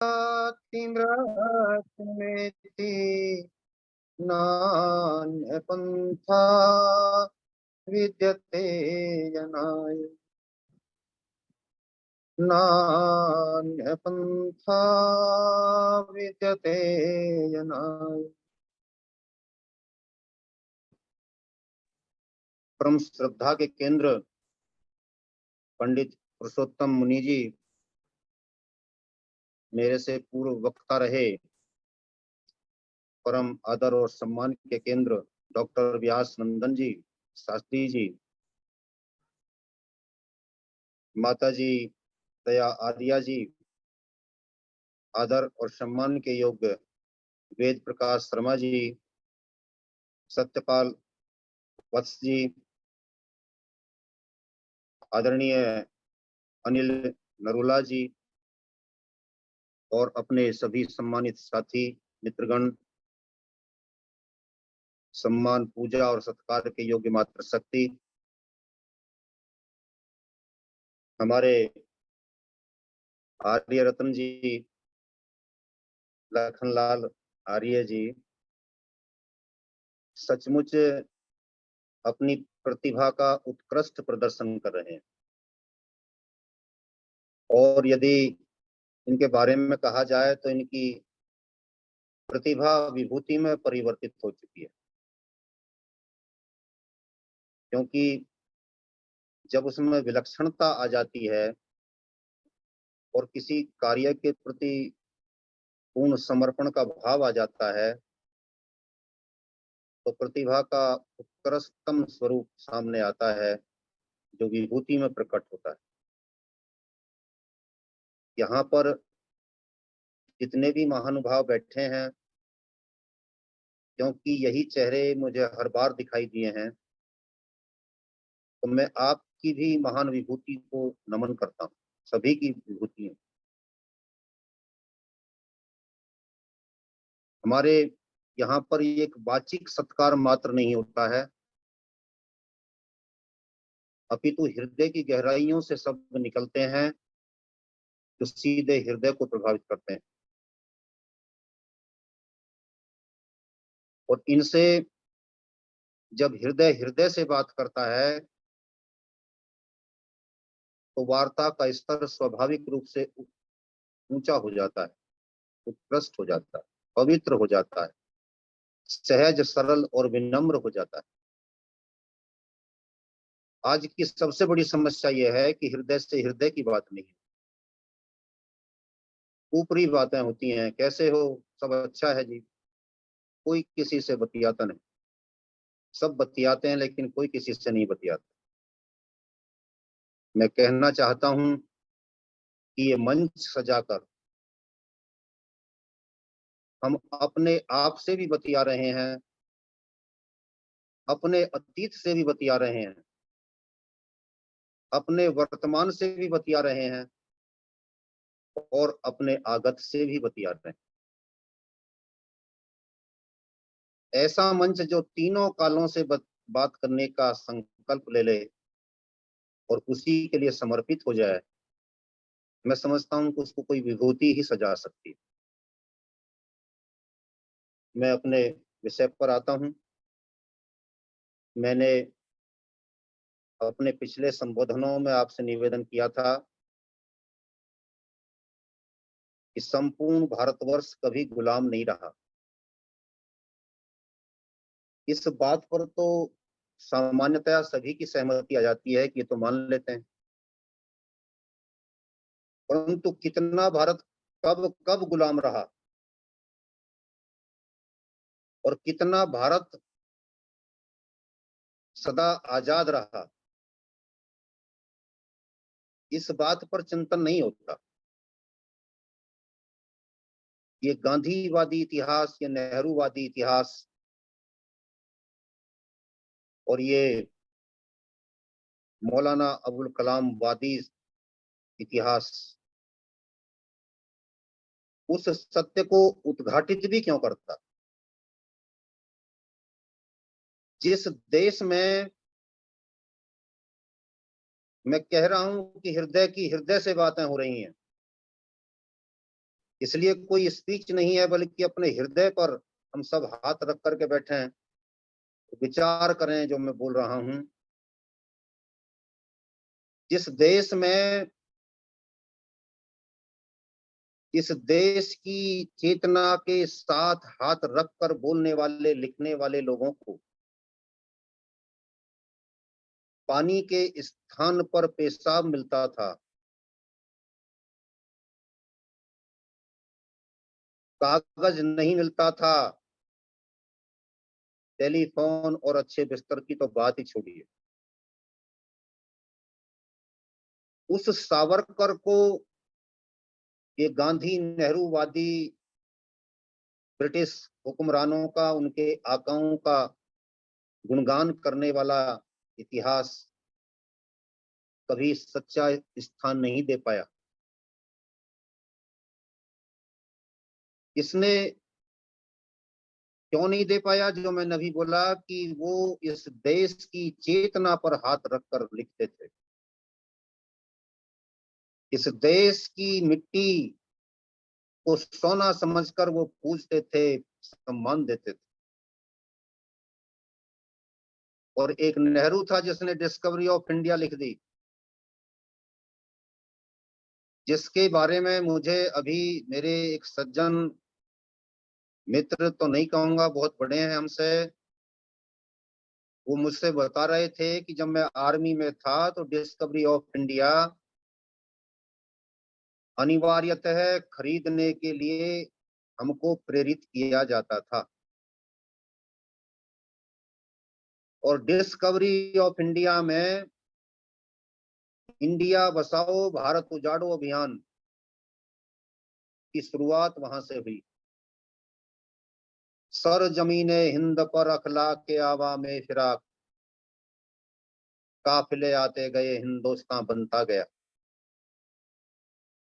तिम्रमेति नान्यपन्था विद्यते जनाय नान्यपन्था विद्यते जनाय। परम श्रद्धा के केंद्र पंडित पुरुषोत्तम मुनि जी, मेरे से पूर्व वक्ता रहे। परम आदर और सम्मान के केंद्र डॉक्टर व्यास नंदन जी शास्त्री जी, माता जी दया आर्या जी, आदर और सम्मान के योग्य वेद प्रकाश शर्मा जी, सत्यपाल वत्स जी, आदरणीय अनिल नरूला जी और अपने सभी सम्मानित साथी मित्रगण, सम्मान पूजा और सत्कार के योग्य मात्र शक्ति, हमारे आर्य रत्न जी, लखनलाल आर्य जी सचमुच अपनी प्रतिभा का उत्कृष्ट प्रदर्शन कर रहे हैं। और यदि इनके बारे में कहा जाए तो इनकी प्रतिभा विभूति में परिवर्तित हो चुकी है, क्योंकि जब उसमें विलक्षणता आ जाती है और किसी कार्य के प्रति पूर्ण समर्पण का भाव आ जाता है तो प्रतिभा का उत्कृष्टतम स्वरूप सामने आता है, जो विभूति में प्रकट होता है। यहाँ पर जितने भी महानुभाव बैठे हैं, क्योंकि यही चेहरे मुझे हर बार दिखाई दिए हैं, तो मैं आपकी भी महान विभूति को नमन करता हूँ, सभी की विभूति। हमारे यहाँ पर ये एक वाचिक सत्कार मात्र नहीं होता है, अपितु हृदय की गहराइयों से शब्द निकलते हैं जो सीधे हृदय को प्रभावित करते हैं। और इनसे जब हृदय हृदय से बात करता है तो वार्ता का स्तर स्वाभाविक रूप से ऊंचा हो जाता है, उत्कृष्ट हो जाता है, पवित्र हो जाता है, सहज सरल और विनम्र हो जाता है। आज की सबसे बड़ी समस्या यह है कि हृदय से हृदय की बात नहीं, ऊपरी बातें होती हैं, कैसे हो, सब अच्छा है जी, कोई किसी से बतियाता नहीं। सब बतियाते हैं लेकिन कोई किसी से नहीं बतियाता। मैं कहना चाहता हूं कि ये मंच सजाकर हम अपने आप से भी बतिया रहे हैं, अपने अतीत से भी बतिया रहे हैं, अपने वर्तमान से भी बतिया रहे हैं और अपने आगत से भी बतिया रहे हैं। ऐसा मंच जो तीनों कालों से बात करने का संकल्प ले ले और उसी के लिए समर्पित हो जाए, मैं समझता हूं कि उसको कोई विभूति ही सजा सकती है। मैं अपने विषय पर आता हूं। मैंने अपने पिछले संबोधनों में आपसे निवेदन किया था कि संपूर्ण भारतवर्ष कभी गुलाम नहीं रहा। इस बात पर तो सामान्यतया सभी की सहमति आ जाती है कि ये तो मान लेते हैं, परंतु कितना भारत कब कब गुलाम रहा और कितना भारत सदा आजाद रहा, इस बात पर चिंतन नहीं होता। ये गांधीवादी इतिहास, ये नेहरूवादी इतिहास और ये मौलाना अबुल कलाम वादी इतिहास उस सत्य को उद्घाटित भी क्यों करता। जिस देश में मैं कह रहा हूं कि हृदय की हृदय से बातें हो रही हैं, इसलिए कोई स्पीच नहीं है, बल्कि अपने हृदय पर हम सब हाथ रख करके बैठे हैं, विचार करें जो मैं बोल रहा हूं। जिस देश में इस देश की चेतना के साथ हाथ रखकर बोलने वाले, लिखने वाले लोगों को पानी के स्थान पर पेशाब मिलता था, कागज नहीं मिलता था, टेलीफोन और अच्छे बिस्तर की तो बात ही छोड़िए। उस सावरकर को ये गांधी नेहरूवादी ब्रिटिश हुक्मरानों का, उनके आकाओं का गुणगान करने वाला इतिहास कभी सच्चा स्थान नहीं दे पाया। इसने क्यों नहीं दे पाया? जो मैंने अभी बोला कि वो इस देश की चेतना पर हाथ रखकर लिखते थे, इस देश की मिट्टी को सोना समझकर वो पूजते थे, सम्मान देते थे। और एक नेहरू था जिसने डिस्कवरी ऑफ इंडिया लिख दी, जिसके बारे में मुझे अभी मेरे एक सज्जन मित्र तो नहीं कहूंगा, बहुत बड़े हैं हमसे, वो मुझसे बता रहे थे कि जब मैं आर्मी में था तो डिस्कवरी ऑफ इंडिया अनिवार्यतः खरीदने के लिए हमको प्रेरित किया जाता था। और डिस्कवरी ऑफ इंडिया में इंडिया बसाओ भारत उजाड़ो अभियान की शुरुआत वहां से हुई। सर जमीने हिंद पर अखला के आवा में फिराक, काफिले आते गए हिंदुस्तान बनता गया।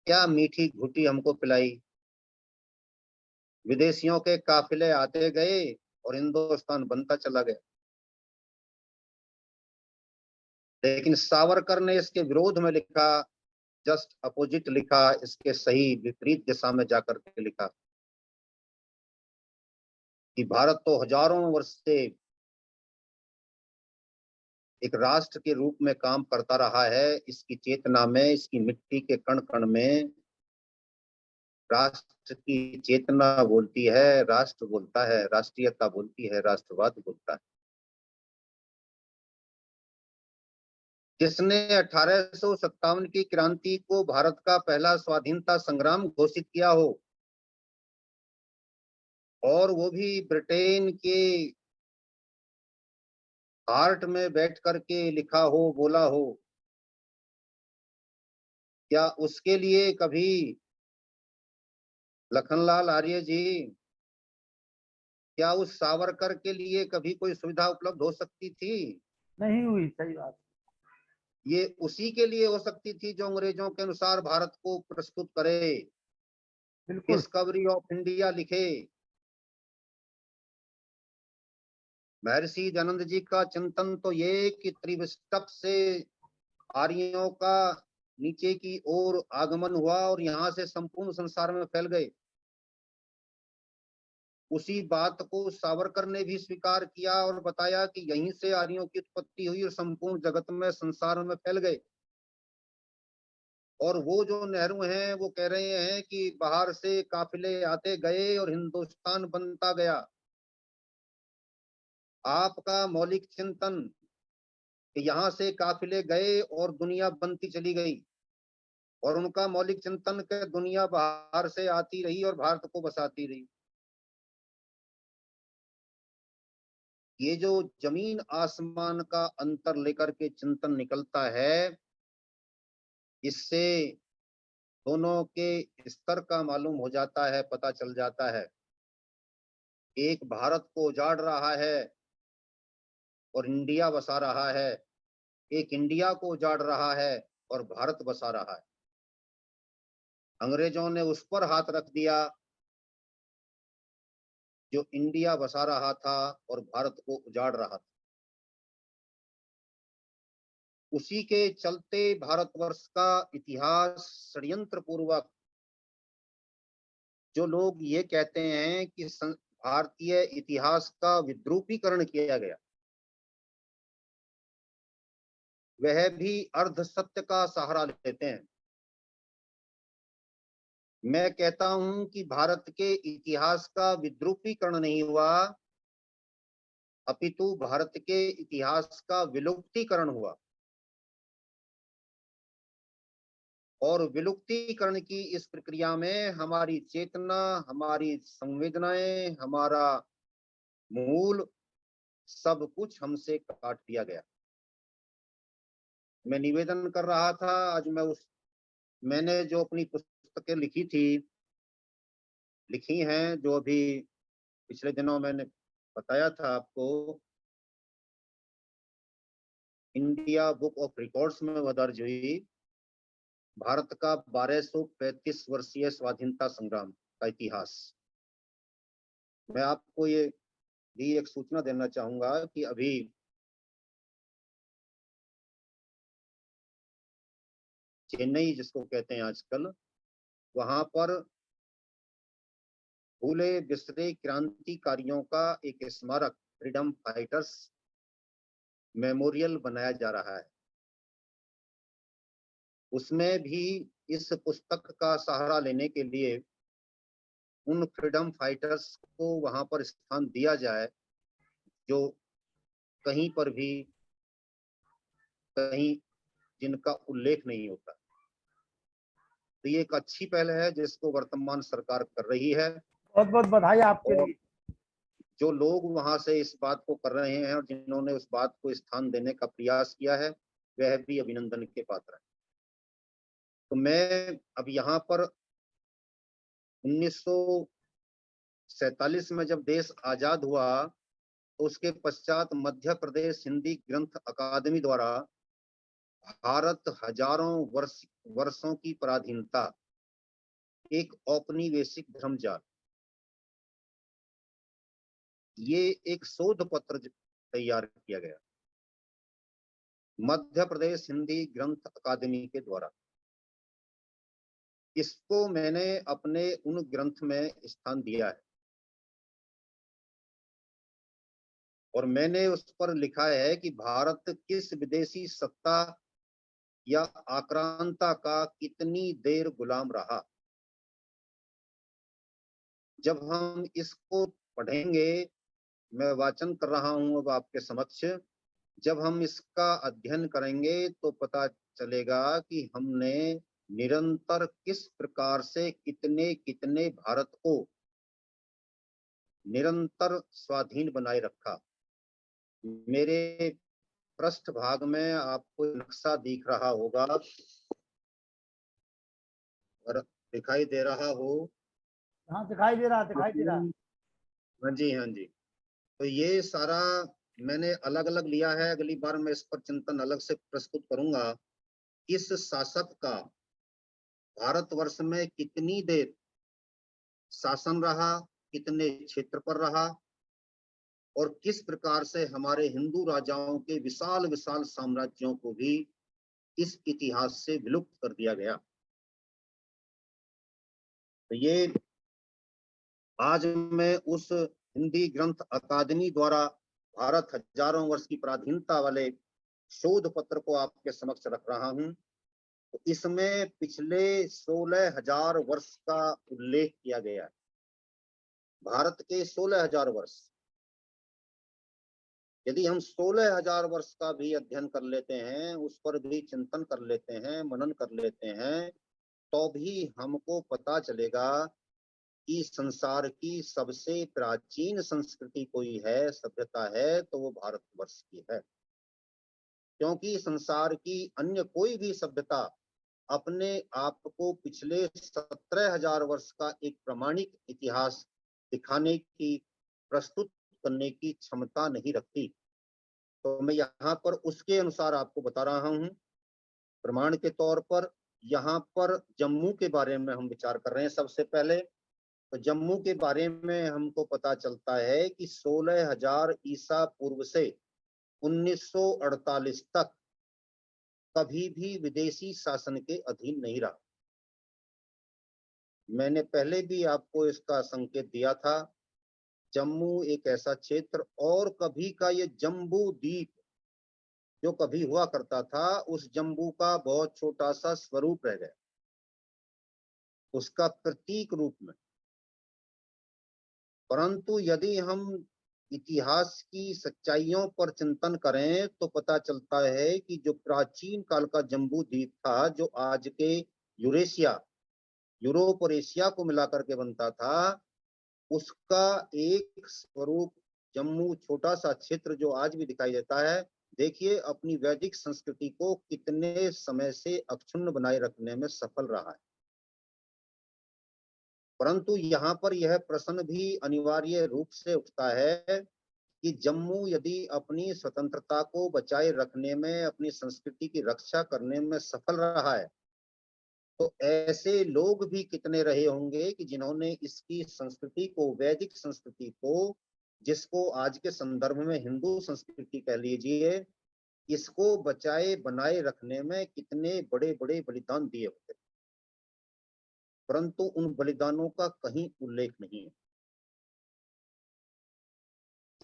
क्या मीठी घुटी हमको पिलाई, विदेशियों के काफिले आते गए और हिंदुस्तान बनता चला गया। लेकिन सावरकर ने इसके विरोध में लिखा, जस्ट अपोजिट लिखा, इसके सही विपरीत दिशा में जाकर के लिखा कि भारत तो हजारों वर्ष से एक राष्ट्र के रूप में काम करता रहा है। इसकी चेतना में, इसकी मिट्टी के कण कण में राष्ट्र की चेतना बोलती है, राष्ट्र बोलता है, राष्ट्रीयता बोलती है, राष्ट्रवाद बोलता है। जिसने 1857 की क्रांति को भारत का पहला स्वाधीनता संग्राम घोषित किया हो, और वो भी ब्रिटेन के हार्ट में बैठ करके लिखा हो, बोला हो, क्या उसके लिए कभी लखनलाल आर्य जी, क्या उस सावरकर के लिए कभी कोई सुविधा उपलब्ध हो सकती थी? नहीं हुई। सही बात। ये उसी के लिए हो सकती थी जो अंग्रेजों के अनुसार भारत को प्रस्तुत करे, बिल्कुल। डिस्कवरी ऑफ इंडिया लिखे। महर्षि दयानंद जी का चिंतन तो ये कि त्रिविष्टप से आर्यों का नीचे की ओर आगमन हुआ और यहां से संपूर्ण संसार में फैल गए। उसी बात को सावरकर ने भी स्वीकार किया और बताया कि यहीं से आर्यों की उत्पत्ति हुई और संपूर्ण जगत में, संसार में फैल गए। और वो जो नेहरू हैं वो कह रहे हैं कि बाहर से काफिले आते गए और हिंदुस्तान बनता गया। आपका मौलिक चिंतन कि यहाँ से काफिले गए और दुनिया बनती चली गई, और उनका मौलिक चिंतन के दुनिया बाहर से आती रही और भारत को बसाती रही। ये जो जमीन आसमान का अंतर लेकर के चिंतन निकलता है, इससे दोनों के स्तर का मालूम हो जाता है, पता चल जाता है। एक भारत को उजाड़ रहा है और इंडिया बसा रहा है, एक इंडिया को उजाड़ रहा है और भारत बसा रहा है। अंग्रेजों ने उस पर हाथ रख दिया जो इंडिया बसा रहा था और भारत को उजाड़ रहा था। उसी के चलते भारतवर्ष का इतिहास षड्यंत्र पूर्वक जो लोग ये कहते हैं कि भारतीय इतिहास का विद्रूपीकरण किया गया, वह भी अर्ध सत्य का सहारा लेते हैं। मैं कहता हूं कि भारत के इतिहास का विद्रूपीकरण नहीं हुआ, अपितु भारत के इतिहास का विलुप्तीकरण हुआ। और विलुप्तीकरण की इस प्रक्रिया में हमारी चेतना, हमारी संवेदनाएं, हमारा मूल सब कुछ हमसे काट दिया गया। मैं निवेदन कर रहा था, आज मैंने जो अपनी पुस्तकें लिखी हैं, जो अभी पिछले दिनों मैंने बताया था आपको, इंडिया बुक ऑफ रिकॉर्ड्स में वह दर्ज हुई, भारत का 1235 वर्षीय स्वाधीनता संग्राम का इतिहास। मैं आपको ये भी एक सूचना देना चाहूंगा कि अभी चेन्नई, जिसको कहते हैं आजकल, वहां पर भूले बिसरे क्रांतिकारियों का एक स्मारक, फ्रीडम फाइटर्स मेमोरियल बनाया जा रहा है। उसमें भी इस पुस्तक का सहारा लेने के लिए उन फ्रीडम फाइटर्स को वहां पर स्थान दिया जाए जो कहीं पर भी कहीं जिनका उल्लेख नहीं होता। तो ये एक अच्छी पहल है जिसको वर्तमान सरकार कर रही है, बहुत बहुत बधाई आपके और लिए। जो लोग वहां से इस बात को कर रहे हैं और जिन्होंने उस बात को स्थान देने का प्रयास किया है, वह भी अभिनंदन के पात्र है। तो मैं अब यहाँ पर 1947 में जब देश आजाद हुआ, तो उसके पश्चात मध्य प्रदेश हिंदी ग्रंथ अकादमी द्वारा भारत हजारों वर्षों की पराधीनता, एक औपनिवेशिक भ्रमजाल, ये एक शोध पत्र तैयार किया गया मध्य प्रदेश हिंदी ग्रंथ अकादमी के द्वारा। इसको मैंने अपने उन ग्रंथ में स्थान दिया है और मैंने उस पर लिखा है कि भारत किस विदेशी सत्ता या आक्रांता का कितनी देर गुलाम रहा। जब हम इसको पढ़ेंगे, मैं वाचन कर रहा हूं अब आपके समक्ष, जब हम इसका अध्ययन करेंगे तो पता चलेगा कि हमने निरंतर किस प्रकार से कितने कितने भारत को निरंतर स्वाधीन बनाए रखा। मेरे पृष्ठ भाग में आपको नक्शा दिख रहा होगा, और दिखाई दे रहा हो। हाँ, दिखाई दे रहा, दिखाई दे रहा। हाँ जी, हाँ जी। तो ये सारा मैंने अलग अलग लिया है, अगली बार मैं इस पर चिंतन अलग से प्रस्तुत करूंगा। किस शासक का भारतवर्ष में कितनी देर शासन रहा, कितने क्षेत्र पर रहा, और किस प्रकार से हमारे हिंदू राजाओं के विशाल विशाल साम्राज्यों को भी इस इतिहास से विलुप्त कर दिया गया। तो ये आज मैं उस हिंदी ग्रंथ अकादमी द्वारा भारत हजारों वर्ष की पराधीनता वाले शोध पत्र को आपके समक्ष रख रहा हूं। तो इसमें पिछले 16,000 वर्ष का उल्लेख किया गया है, भारत के 16,000 वर्ष। यदि हम 16,000 वर्ष का भी अध्ययन कर लेते हैं, उस पर भी चिंतन कर लेते हैं, मनन कर लेते हैं, तो भी हमको पता चलेगा कि संसार की सबसे प्राचीन संस्कृति कोई है, सभ्यता है, तो वो भारतवर्ष की है। क्योंकि संसार की अन्य कोई भी सभ्यता अपने आप को पिछले 17,000 वर्ष का एक प्रमाणिक इतिहास दिखाने की, प्रस्तुत करने की क्षमता नहीं रखती। तो मैं यहाँ पर उसके अनुसार आपको बता रहा हूँ। प्रमाण के तौर पर यहाँ पर जम्मू के बारे में हम विचार कर रहे हैं सबसे पहले। तो जम्मू के बारे में हमको पता चलता है कि 16,000 ईसा पूर्व से 1948 तक कभी भी विदेशी शासन के अधीन नहीं रहा। मैंने पहले भी आपको इसका संकेत दिया था। जम्मू एक ऐसा क्षेत्र, और कभी का ये जम्बू द्वीप जो कभी हुआ करता था, उस जम्बू का बहुत छोटा सा स्वरूप रह गया, उसका प्रतीक रूप में। परंतु यदि हम इतिहास की सच्चाइयों पर चिंतन करें तो पता चलता है कि जो प्राचीन काल का जम्बू द्वीप था, जो आज के यूरेशिया, यूरोप और एशिया को मिलाकर के बनता था, उसका एक स्वरूप जम्मू, छोटा सा क्षेत्र जो आज भी दिखाई देता है, देखिए अपनी वैदिक संस्कृति को कितने समय से अक्षुण्ण बनाए रखने में सफल रहा है। परंतु यहाँ पर यह प्रश्न भी अनिवार्य रूप से उठता है कि जम्मू यदि अपनी स्वतंत्रता को बचाए रखने में, अपनी संस्कृति की रक्षा करने में सफल रहा है, तो ऐसे लोग भी कितने रहे होंगे कि जिन्होंने इसकी संस्कृति को, वैदिक संस्कृति को, जिसको आज के संदर्भ में हिंदू संस्कृति कह लीजिए, इसको बचाए बनाए रखने में कितने बड़े बड़े बलिदान दिए होते, परंतु उन बलिदानों का कहीं उल्लेख नहीं है।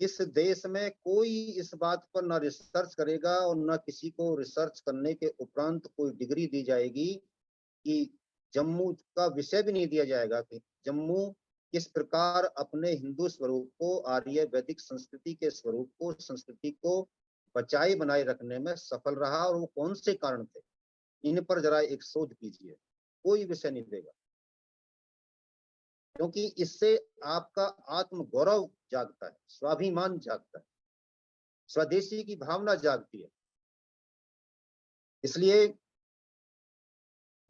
इस देश में कोई इस बात पर न रिसर्च करेगा और न किसी को रिसर्च करने के उपरांत कोई डिग्री दी जाएगी कि जम्मू का विषय भी नहीं दिया जाएगा कि जम्मू किस प्रकार अपने हिंदू स्वरूप को, आर्य वैदिक संस्कृति के स्वरूप को, संस्कृति को बचाए बनाए रखने में सफल रहा, और वो कौन से कारण थे, इन पर जरा एक शोध कीजिए। कोई विषय नहीं देगा, क्योंकि इससे आपका आत्म गौरव जागता है, स्वाभिमान जागता है, स्वदेशी की भावना जागती है। इसलिए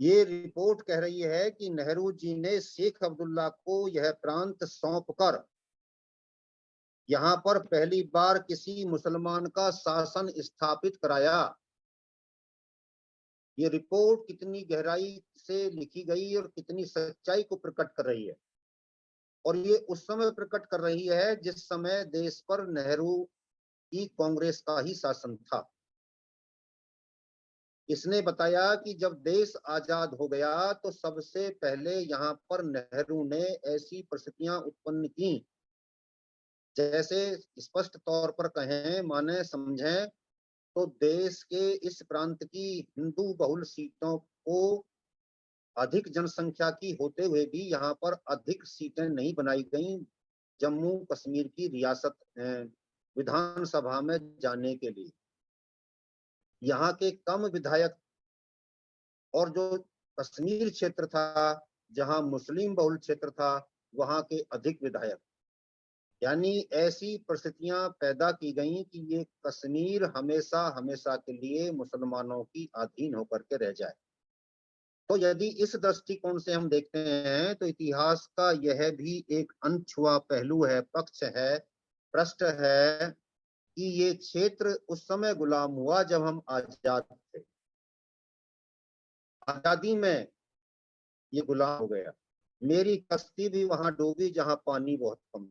ये रिपोर्ट कह रही है कि नेहरू जी ने शेख अब्दुल्ला को यह प्रांत सौंपकर यहाँ पर पहली बार किसी मुसलमान का शासन स्थापित कराया। ये रिपोर्ट कितनी गहराई से लिखी गई और कितनी सच्चाई को प्रकट कर रही है, और ये उस समय प्रकट कर रही है जिस समय देश पर नेहरू की कांग्रेस का ही शासन था। इसने बताया कि जब देश आजाद हो गया तो सबसे पहले यहाँ पर नेहरू ने ऐसी परिस्थितियां उत्पन्न की, जैसे स्पष्ट तौर पर कहें, माने समझें, तो देश के इस प्रांत की हिंदू बहुल सीटों को अधिक जनसंख्या की होते हुए भी यहाँ पर अधिक सीटें नहीं बनाई गई जम्मू कश्मीर की रियासत विधानसभा में जाने के लिए। यहाँ के कम विधायक, और जो कश्मीर क्षेत्र था जहाँ मुस्लिम बहुल क्षेत्र था, वहाँ के अधिक विधायक। यानी ऐसी परिस्थितियां पैदा की गई कि ये कश्मीर हमेशा हमेशा के लिए मुसलमानों की अधीन होकर के रह जाए। तो यदि इस दृष्टिकोण से हम देखते हैं तो इतिहास का यह भी एक अनछुआ पहलू है, पक्ष है, पृष्ठ है कि ये क्षेत्र उस समय गुलाम हुआ जब हम आजाद थे। आजादी में ये गुलाम हो गया। मेरी कश्ती भी वहां डूबी जहां पानी बहुत कम।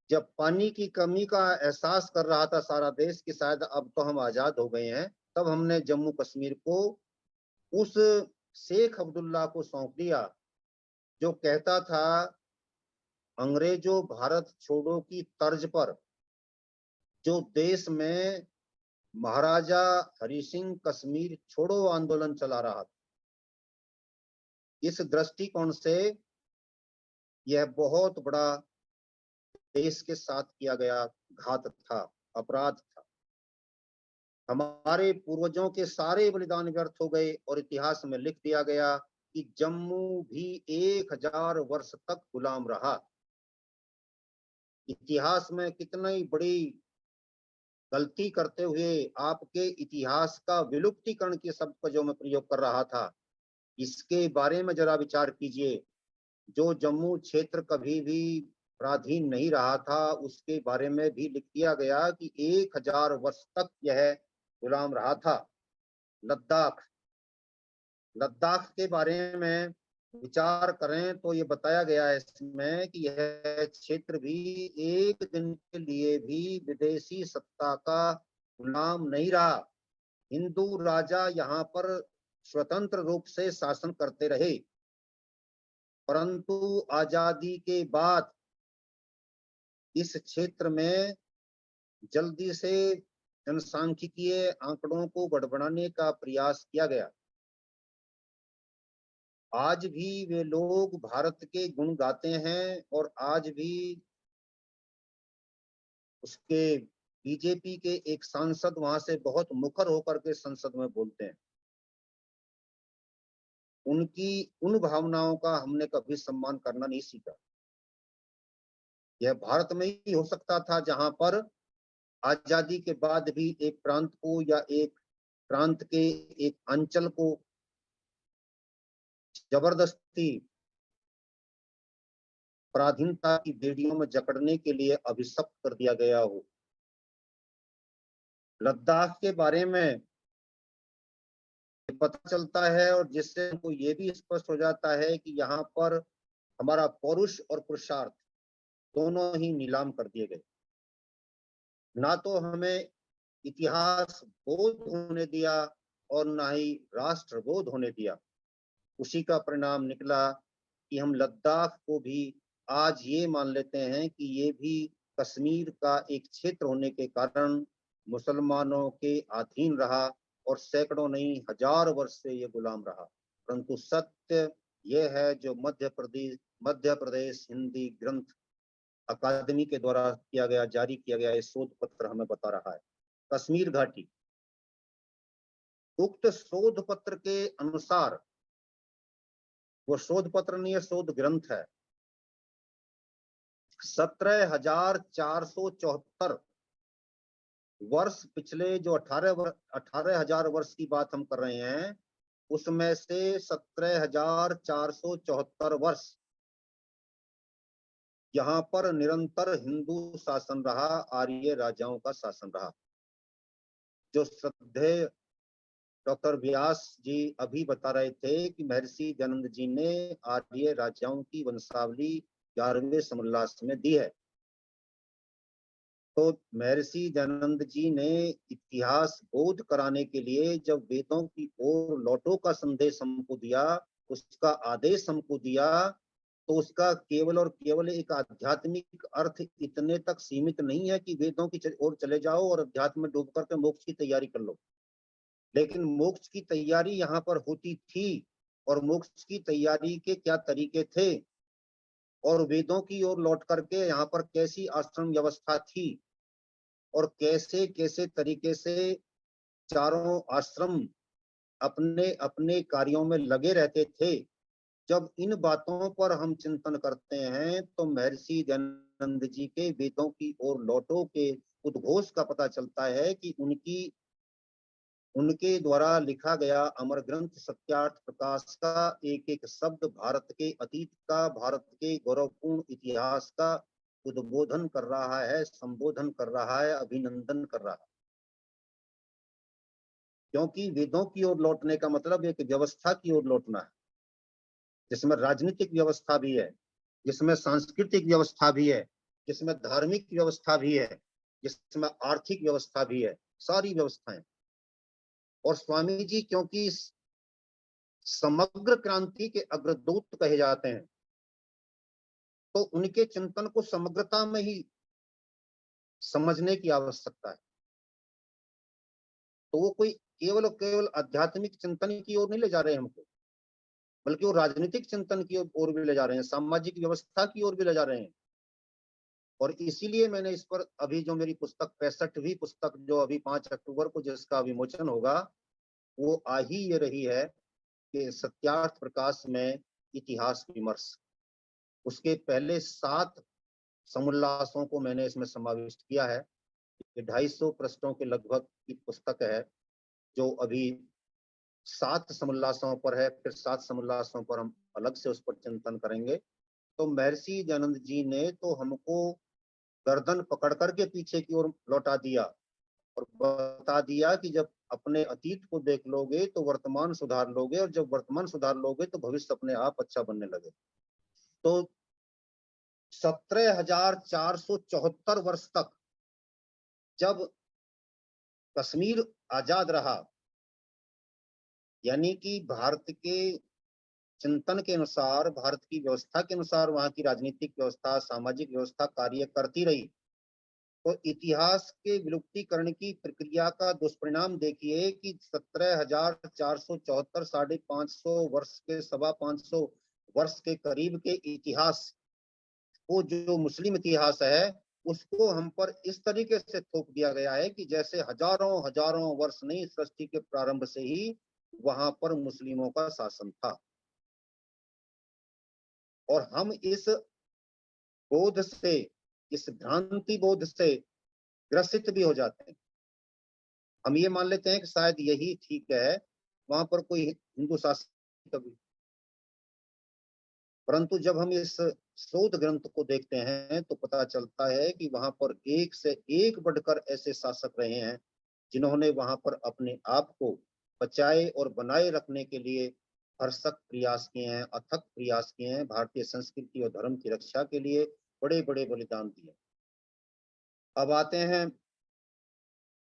जब पानी की कमी का एहसास कर रहा था सारा देश कि शायद अब तो हम आजाद हो गए हैं, तब हमने जम्मू कश्मीर को उस शेख अब्दुल्ला को सौंप दिया जो कहता था अंग्रेजों भारत छोड़ो की तर्ज पर जो देश में महाराजा हरि सिंह कश्मीर छोड़ो आंदोलन चला रहा था। इस दृष्टिकोण से यह बहुत बड़ा देश के साथ किया गया घात था, अपराध था। हमारे पूर्वजों के सारे बलिदान व्यर्थ हो गए और इतिहास में लिख दिया गया कि जम्मू भी 1000 वर्ष तक गुलाम रहा। इतिहास में कितनी बड़ी गलती करते हुए आपके इतिहास का विलुप्तीकरण के शब्द का जो मैं प्रयोग कर रहा था, इसके बारे में जरा विचार कीजिए। जो जम्मू क्षेत्र कभी भी पराधीन नहीं रहा था, उसके बारे में भी लिख दिया गया कि 1000 वर्ष तक यह गुलाम रहा था। लद्दाख, लद्दाख के बारे में विचार करें तो ये बताया गया है इसमें कि यह क्षेत्र भी एक दिन के लिए भी विदेशी सत्ता का गुलाम नहीं रहा। हिंदू राजा यहाँ पर स्वतंत्र रूप से शासन करते रहे, परंतु आजादी के बाद इस क्षेत्र में जल्दी से जनसांख्यिकीय आंकड़ों को गड़बड़ाने का प्रयास किया गया। आज भी वे लोग भारत के गुण गाते हैं और आज भी उसके बीजेपी के एक सांसद वहां से बहुत मुखर होकर के संसद में बोलते हैं। उनकी उन भावनाओं का हमने कभी सम्मान करना नहीं सीखा। यह भारत में ही हो सकता था जहां पर आजादी के बाद भी एक प्रांत को या एक प्रांत के एक अंचल को जबरदस्ती पराधीनता की बेड़ियों में जकड़ने के लिए अभिशप्त कर दिया गया हो। लद्दाख के बारे में पता चलता है और जिससे हमको ये भी स्पष्ट हो जाता है कि यहाँ पर हमारा पौरुष और पुरुषार्थ दोनों ही नीलाम कर दिए गए। ना तो हमें इतिहास बोध होने दिया और ना ही राष्ट्र बोध होने दिया। उसी का परिणाम निकला कि हम लद्दाख को भी आज ये मान लेते हैं कि ये भी कश्मीर का एक क्षेत्र होने के कारण मुसलमानों के अधीन रहा और सैकड़ों नहीं हजार वर्ष से ये गुलाम रहा। परंतु सत्य यह है जो मध्य प्रदेश हिंदी ग्रंथ अकादमी के द्वारा जारी किया गया ये शोध पत्र हमें बता रहा है। कश्मीर घाटी, उक्त शोध पत्र के अनुसार, वो शोध पत्र नहीं है, शोध ग्रंथ है, 17,474 वर्ष पिछले जो 18,000 वर्ष की बात हम कर रहे हैं, उसमें से 17,474 वर्ष यहाँ पर निरंतर हिंदू शासन रहा, आर्य राजाओं का शासन रहा। जो श्रद्धेय डॉक्टर व्यास जी अभी बता रहे थे कि महर्षि दयानंद जी ने आर्य राजाओं की वंशावली 11वें समोल्लास में दी है। तो महर्षि दयानंद जी ने इतिहास बोध कराने के लिए जब वेदों की ओर लौटो का संदेश हमको दिया, उसका आदेश हमको दिया, तो उसका केवल और केवल एक आध्यात्मिक अर्थ इतने तक सीमित नहीं है कि वेदों की ओर चले जाओ और अध्यात्म में डूब करके मोक्ष की तैयारी कर लो। लेकिन मोक्ष की तैयारी यहाँ पर होती थी, और मोक्ष की तैयारी के क्या तरीके थे और वेदों की ओर लौट करके यहाँ पर कैसी आश्रम व्यवस्था थी और कैसे कैसे तरीके से चारों आश्रम अपने अपने कार्यों में लगे रहते थे। जब इन बातों पर हम चिंतन करते हैं तो महर्षि दयानंद जी के वेदों की ओर लौटो के उद्घोष का पता चलता है कि उनके द्वारा लिखा गया अमर ग्रंथ सत्यार्थ प्रकाश का एक एक शब्द भारत के अतीत का, भारत के गौरवपूर्ण इतिहास का उद्बोधन कर रहा है, संबोधन कर रहा है, अभिनंदन कर रहा है। क्योंकि वेदों की ओर लौटने का मतलब एक व्यवस्था की ओर लौटना है, जिसमें राजनीतिक व्यवस्था भी है, जिसमें सांस्कृतिक व्यवस्था भी है, जिसमें धार्मिक व्यवस्था भी है, जिसमें आर्थिक व्यवस्था भी है, सारी व्यवस्थाएं। और स्वामी जी क्योंकि समग्र क्रांति के अग्रदूत कहे जाते हैं, तो उनके चिंतन को समग्रता में ही समझने की आवश्यकता है। तो वो कोई केवल और केवल आध्यात्मिक चिंतन की ओर नहीं ले जा रहे हैं हमको, बल्कि वो राजनीतिक चिंतन की ओर भी ले जा रहे हैं, सामाजिक व्यवस्था की ओर भी ले जा रहे हैं। और इसीलिए मैंने इस पर अभी जो मेरी पुस्तक 65वीं पुस्तक जो अभी 5 अक्टूबर को जिसका विमोचन होगा, वो आ ही ये रही है कि सत्यार्थ प्रकाश में इतिहास विमर्श। उसके पहले 7 समुल्लासों को मैंने इसमें समाविष्ट किया है। ये 250 पृष्ठों के लगभग की पुस्तक है, जो अभी 7 समुल्लासों पर है। फिर 7 समुल्लासों पर हम अलग से उस पर चिंतन करेंगे। तो महर्षि दयानंद जी ने तो हमको गर्दन पकड़ करके पीछे की ओर लौटा दिया और बता दिया कि जब अपने अतीत को देख लोगे तो वर्तमान सुधार लोगे, और जब वर्तमान सुधार लोगे तो भविष्य अपने आप अच्छा बनने लगे। तो 17,474 वर्ष तक जब कश्मीर आजाद रहा, यानी कि भारत के चिंतन के अनुसार, भारत की व्यवस्था के अनुसार वहां की राजनीतिक व्यवस्था, सामाजिक व्यवस्था कार्य करती रही। तो इतिहास के विलुप्तीकरण की प्रक्रिया का दुष्परिणाम देखिए कि 17,474 550 वर्ष के 550 वर्ष के करीब के इतिहास को, जो मुस्लिम इतिहास है, उसको हम पर इस तरीके से थोप दिया गया है कि जैसे हजारों हजारों वर्ष नहीं, सृष्टि के प्रारंभ से ही वहां पर मुस्लिमों का शासन था। और हम इस बोध से, इस भ्रांति बोध से ग्रसित भी हो जाते हैं। हम ये मान लेते हैं कि शायद यही ठीक है, वहां पर कोई हिंदू शासन कभी। परंतु जब हम इस शोध ग्रंथ को देखते हैं तो पता चलता है कि वहां पर एक से एक बढ़कर ऐसे शासक रहे हैं जिन्होंने वहां पर अपने आप को बचाए और बनाए रखने के लिए भरसक प्रयास किए हैं, अथक प्रयास किए हैं, भारतीय संस्कृति और धर्म की रक्षा के लिए बड़े बड़े बलिदान दिए। अब आते हैं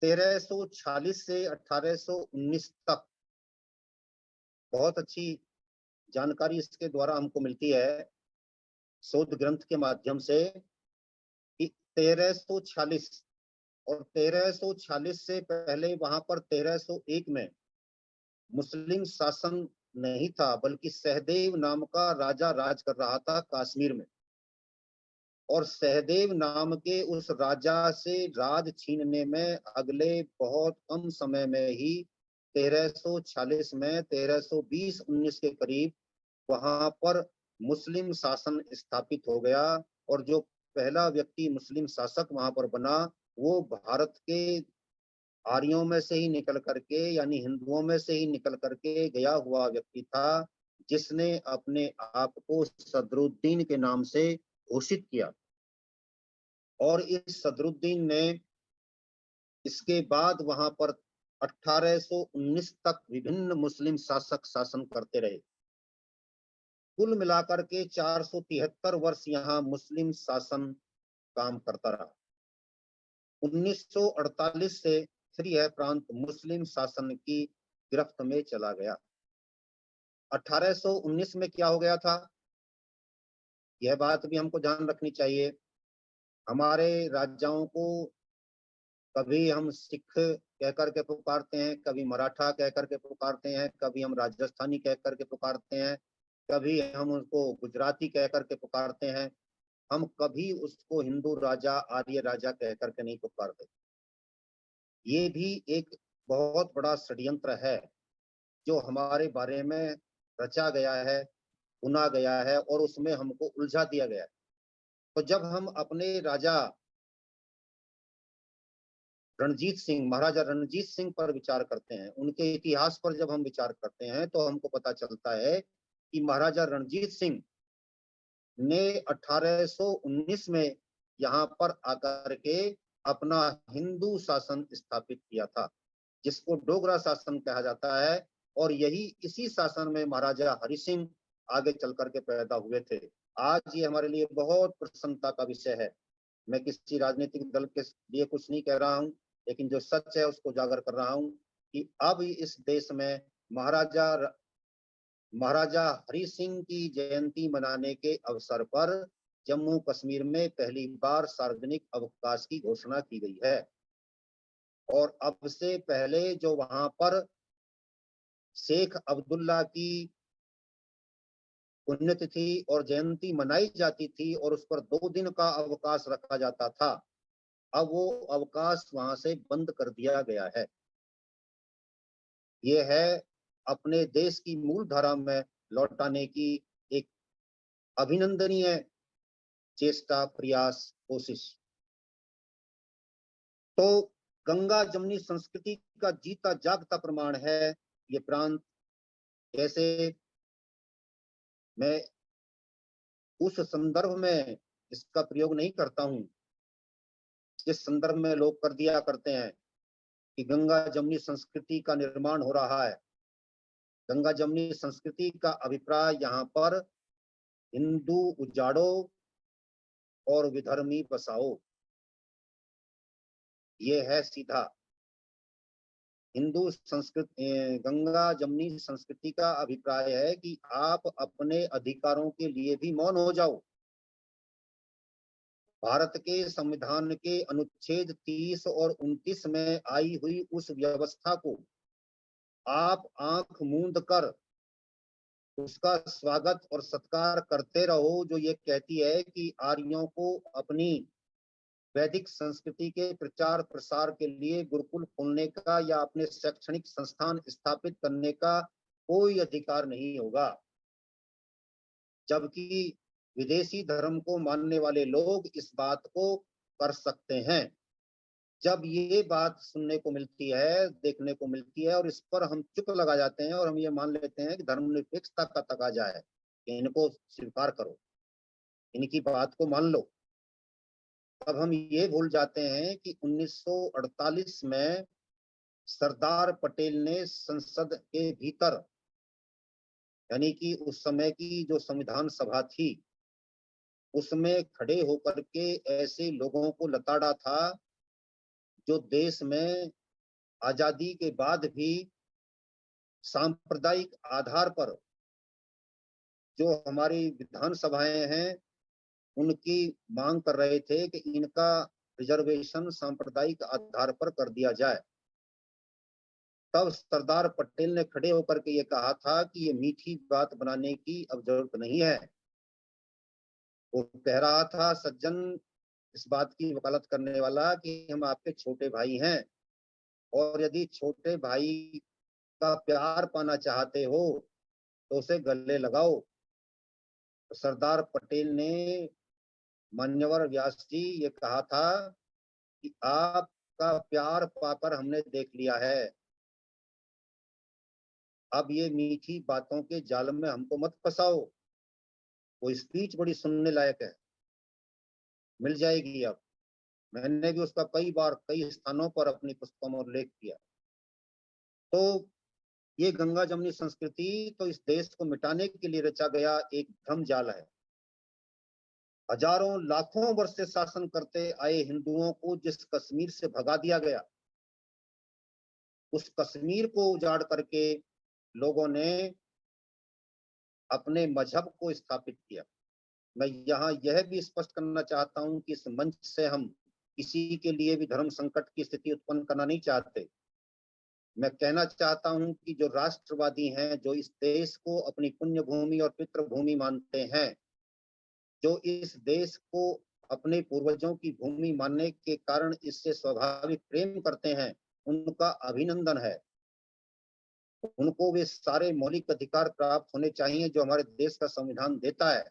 1346 से 1819 तक। बहुत अच्छी जानकारी इसके द्वारा हमको मिलती है शोध ग्रंथ के माध्यम से कि 1346 और 1346 से पहले वहां पर 1301 में मुस्लिम शासन नहीं था, बल्कि सहदेव नाम का राजा राज कर रहा था कश्मीर में। और सहदेव नाम के उस राजा से राज छीनने में अगले बहुत कम समय में ही 1346 में 1320-19 के करीब वहां पर मुस्लिम शासन स्थापित हो गया। और जो पहला व्यक्ति मुस्लिम शासक वहां पर बना, वो भारत के आर्यों में से ही निकल करके, यानी हिंदुओं में से ही निकल करके गया हुआ व्यक्ति था, जिसने अपने आप को सदरुद्दीन के नाम से घोषित किया। और इस सदरुद्दीन ने इसके बाद वहां पर 1819 तक विभिन्न मुस्लिम शासक शासन करते रहे। कुल मिलाकर के 473 वर्ष यहाँ मुस्लिम शासन काम करता रहा। 1948 से फिर यह प्रांत मुस्लिम शासन की गिरफ्त में चला गया। 1819 में क्या हो गया था, यह बात भी हमको ध्यान रखनी चाहिए। हमारे राजाओं को कभी हम सिख कह करके पुकारते हैं, कभी मराठा कह करके पुकारते हैं, कभी हम राजस्थानी कह करके पुकारते हैं, कभी हम उसको गुजराती कह करके पुकारते हैं। हम कभी उसको हिंदू राजा, आर्य राजा कह करके नहीं पुकारते। ये भी एक बहुत बड़ा षड्यंत्र है जो हमारे बारे में रचा गया है, बुना गया है और उसमें हमको उलझा दिया गया है। तो जब हम अपने राजा रणजीत सिंह, महाराजा रणजीत सिंह पर विचार करते हैं, उनके इतिहास पर जब हम विचार करते हैं, तो हमको पता चलता है कि महाराजा रणजीत सिंह ने 1819 में यहाँ पर आकर के अपना हिंदू शासन स्थापित किया था, जिसको डोगरा शासन कहा जाता है। और यही इसी शासन में महाराजा हरि सिंह आगे चल करके पैदा हुए थे। आज ये हमारे लिए बहुत प्रसन्नता का विषय है। मैं किसी राजनीतिक दल के लिए कुछ नहीं कह रहा हूँ, लेकिन जो सच है उसको उजागर कर रहा हूँ कि अब इस देश में महाराजा हरि सिंह की जयंती मनाने के अवसर पर जम्मू कश्मीर में पहली बार सार्वजनिक अवकाश की घोषणा की गई है। और अब से पहले जो वहां पर शेख अब्दुल्ला की पुण्यतिथि और जयंती मनाई जाती थी और उस पर 2 दिन का अवकाश रखा जाता था, अब वो अवकाश वहां से बंद कर दिया गया है। ये है अपने देश की मूल धारा में लौटाने की एक अभिनंदनीय चेष्टा, प्रयास, कोशिश। तो गंगा जमुनी संस्कृति का जीता जागता प्रमाण है ये प्रांत। जैसे मैं उस संदर्भ में इसका प्रयोग नहीं करता हूं जिस संदर्भ में लोग कर दिया करते हैं कि गंगा जमुनी संस्कृति का निर्माण हो रहा है। गंगा जमुनी संस्कृति का अभिप्राय यहाँ पर हिंदू उजाड़ो और विधर्मी बसाओ, ये है सीधा। हिंदू संस्कृति, गंगा जमनी संस्कृति का अभिप्राय है कि आप अपने अधिकारों के लिए भी मौन हो जाओ। भारत के संविधान के अनुच्छेद 30 और 29 में आई हुई उस व्यवस्था को आप आंख मूंद कर उसका स्वागत और सत्कार करते रहो, जो ये कहती है कि आर्यों को अपनी वैदिक संस्कृति के प्रचार प्रसार के लिए गुरुकुल खोलने का या अपने शैक्षणिक संस्थान स्थापित करने का कोई अधिकार नहीं होगा, जबकि विदेशी धर्म को मानने वाले लोग इस बात को कर सकते हैं। जब ये बात सुनने को मिलती है, देखने को मिलती है, और इस पर हम चुप लगा जाते हैं और हम ये मान लेते हैं कि धर्मनिरपेक्षता का तकाजा है कि इनको स्वीकार करो, इनकी बात को मान लो, तब हम ये भूल जाते हैं कि 1948 में सरदार पटेल ने संसद के भीतर, यानी कि उस समय की जो संविधान सभा थी, उसमें खड़े होकर के ऐसे लोगों को लताड़ा था जो देश में आजादी के बाद भी सांप्रदायिक आधार पर जो हमारी विधान सभाएं हैं उनकी मांग कर रहे थे कि इनका रिजर्वेशन सांप्रदायिक आधार पर कर दिया जाए। तब सरदार पटेल ने खड़े होकर के ये कहा था कि ये मीठी बात बनाने की अब जरूरत नहीं है। वो कह रहा था, सज्जन, इस बात की वकालत करने वाला, कि हम आपके छोटे भाई हैं और यदि छोटे भाई का प्यार पाना चाहते हो तो उसे गले लगाओ। तो सरदार पटेल ने, मान्यवर व्यास जी, ये कहा था कि आपका प्यार पाकर हमने देख लिया है, अब ये मीठी बातों के जाल में हमको मत फंसाओ। वो स्पीच बड़ी सुनने लायक है, मिल जाएगी अब। मैंने भी उसका कई बार कई स्थानों पर अपनी पुस्तकों में उल्लेख किया। तो ये गंगा जमनी संस्कृति तो इस देश को मिटाने के लिए रचा गया एक भ्रम जाल है। हजारों लाखों वर्ष से शासन करते आए हिंदुओं को जिस कश्मीर से भगा दिया गया, उस कश्मीर को उजाड़ करके लोगों ने अपने मजहब को स्थापित किया। मैं यहाँ यह भी स्पष्ट करना चाहता हूं कि इस मंच से हम किसी के लिए भी धर्म संकट की स्थिति उत्पन्न करना नहीं चाहते। मैं कहना चाहता हूं कि जो राष्ट्रवादी हैं, जो इस देश को अपनी पुण्य भूमि और पितृभूमि मानते हैं, जो इस देश को अपने पूर्वजों की भूमि मानने के कारण इससे स्वाभाविक प्रेम करते हैं, उनका अभिनंदन है। उनको वे सारे मौलिक अधिकार प्राप्त होने चाहिए जो हमारे देश का संविधान देता है।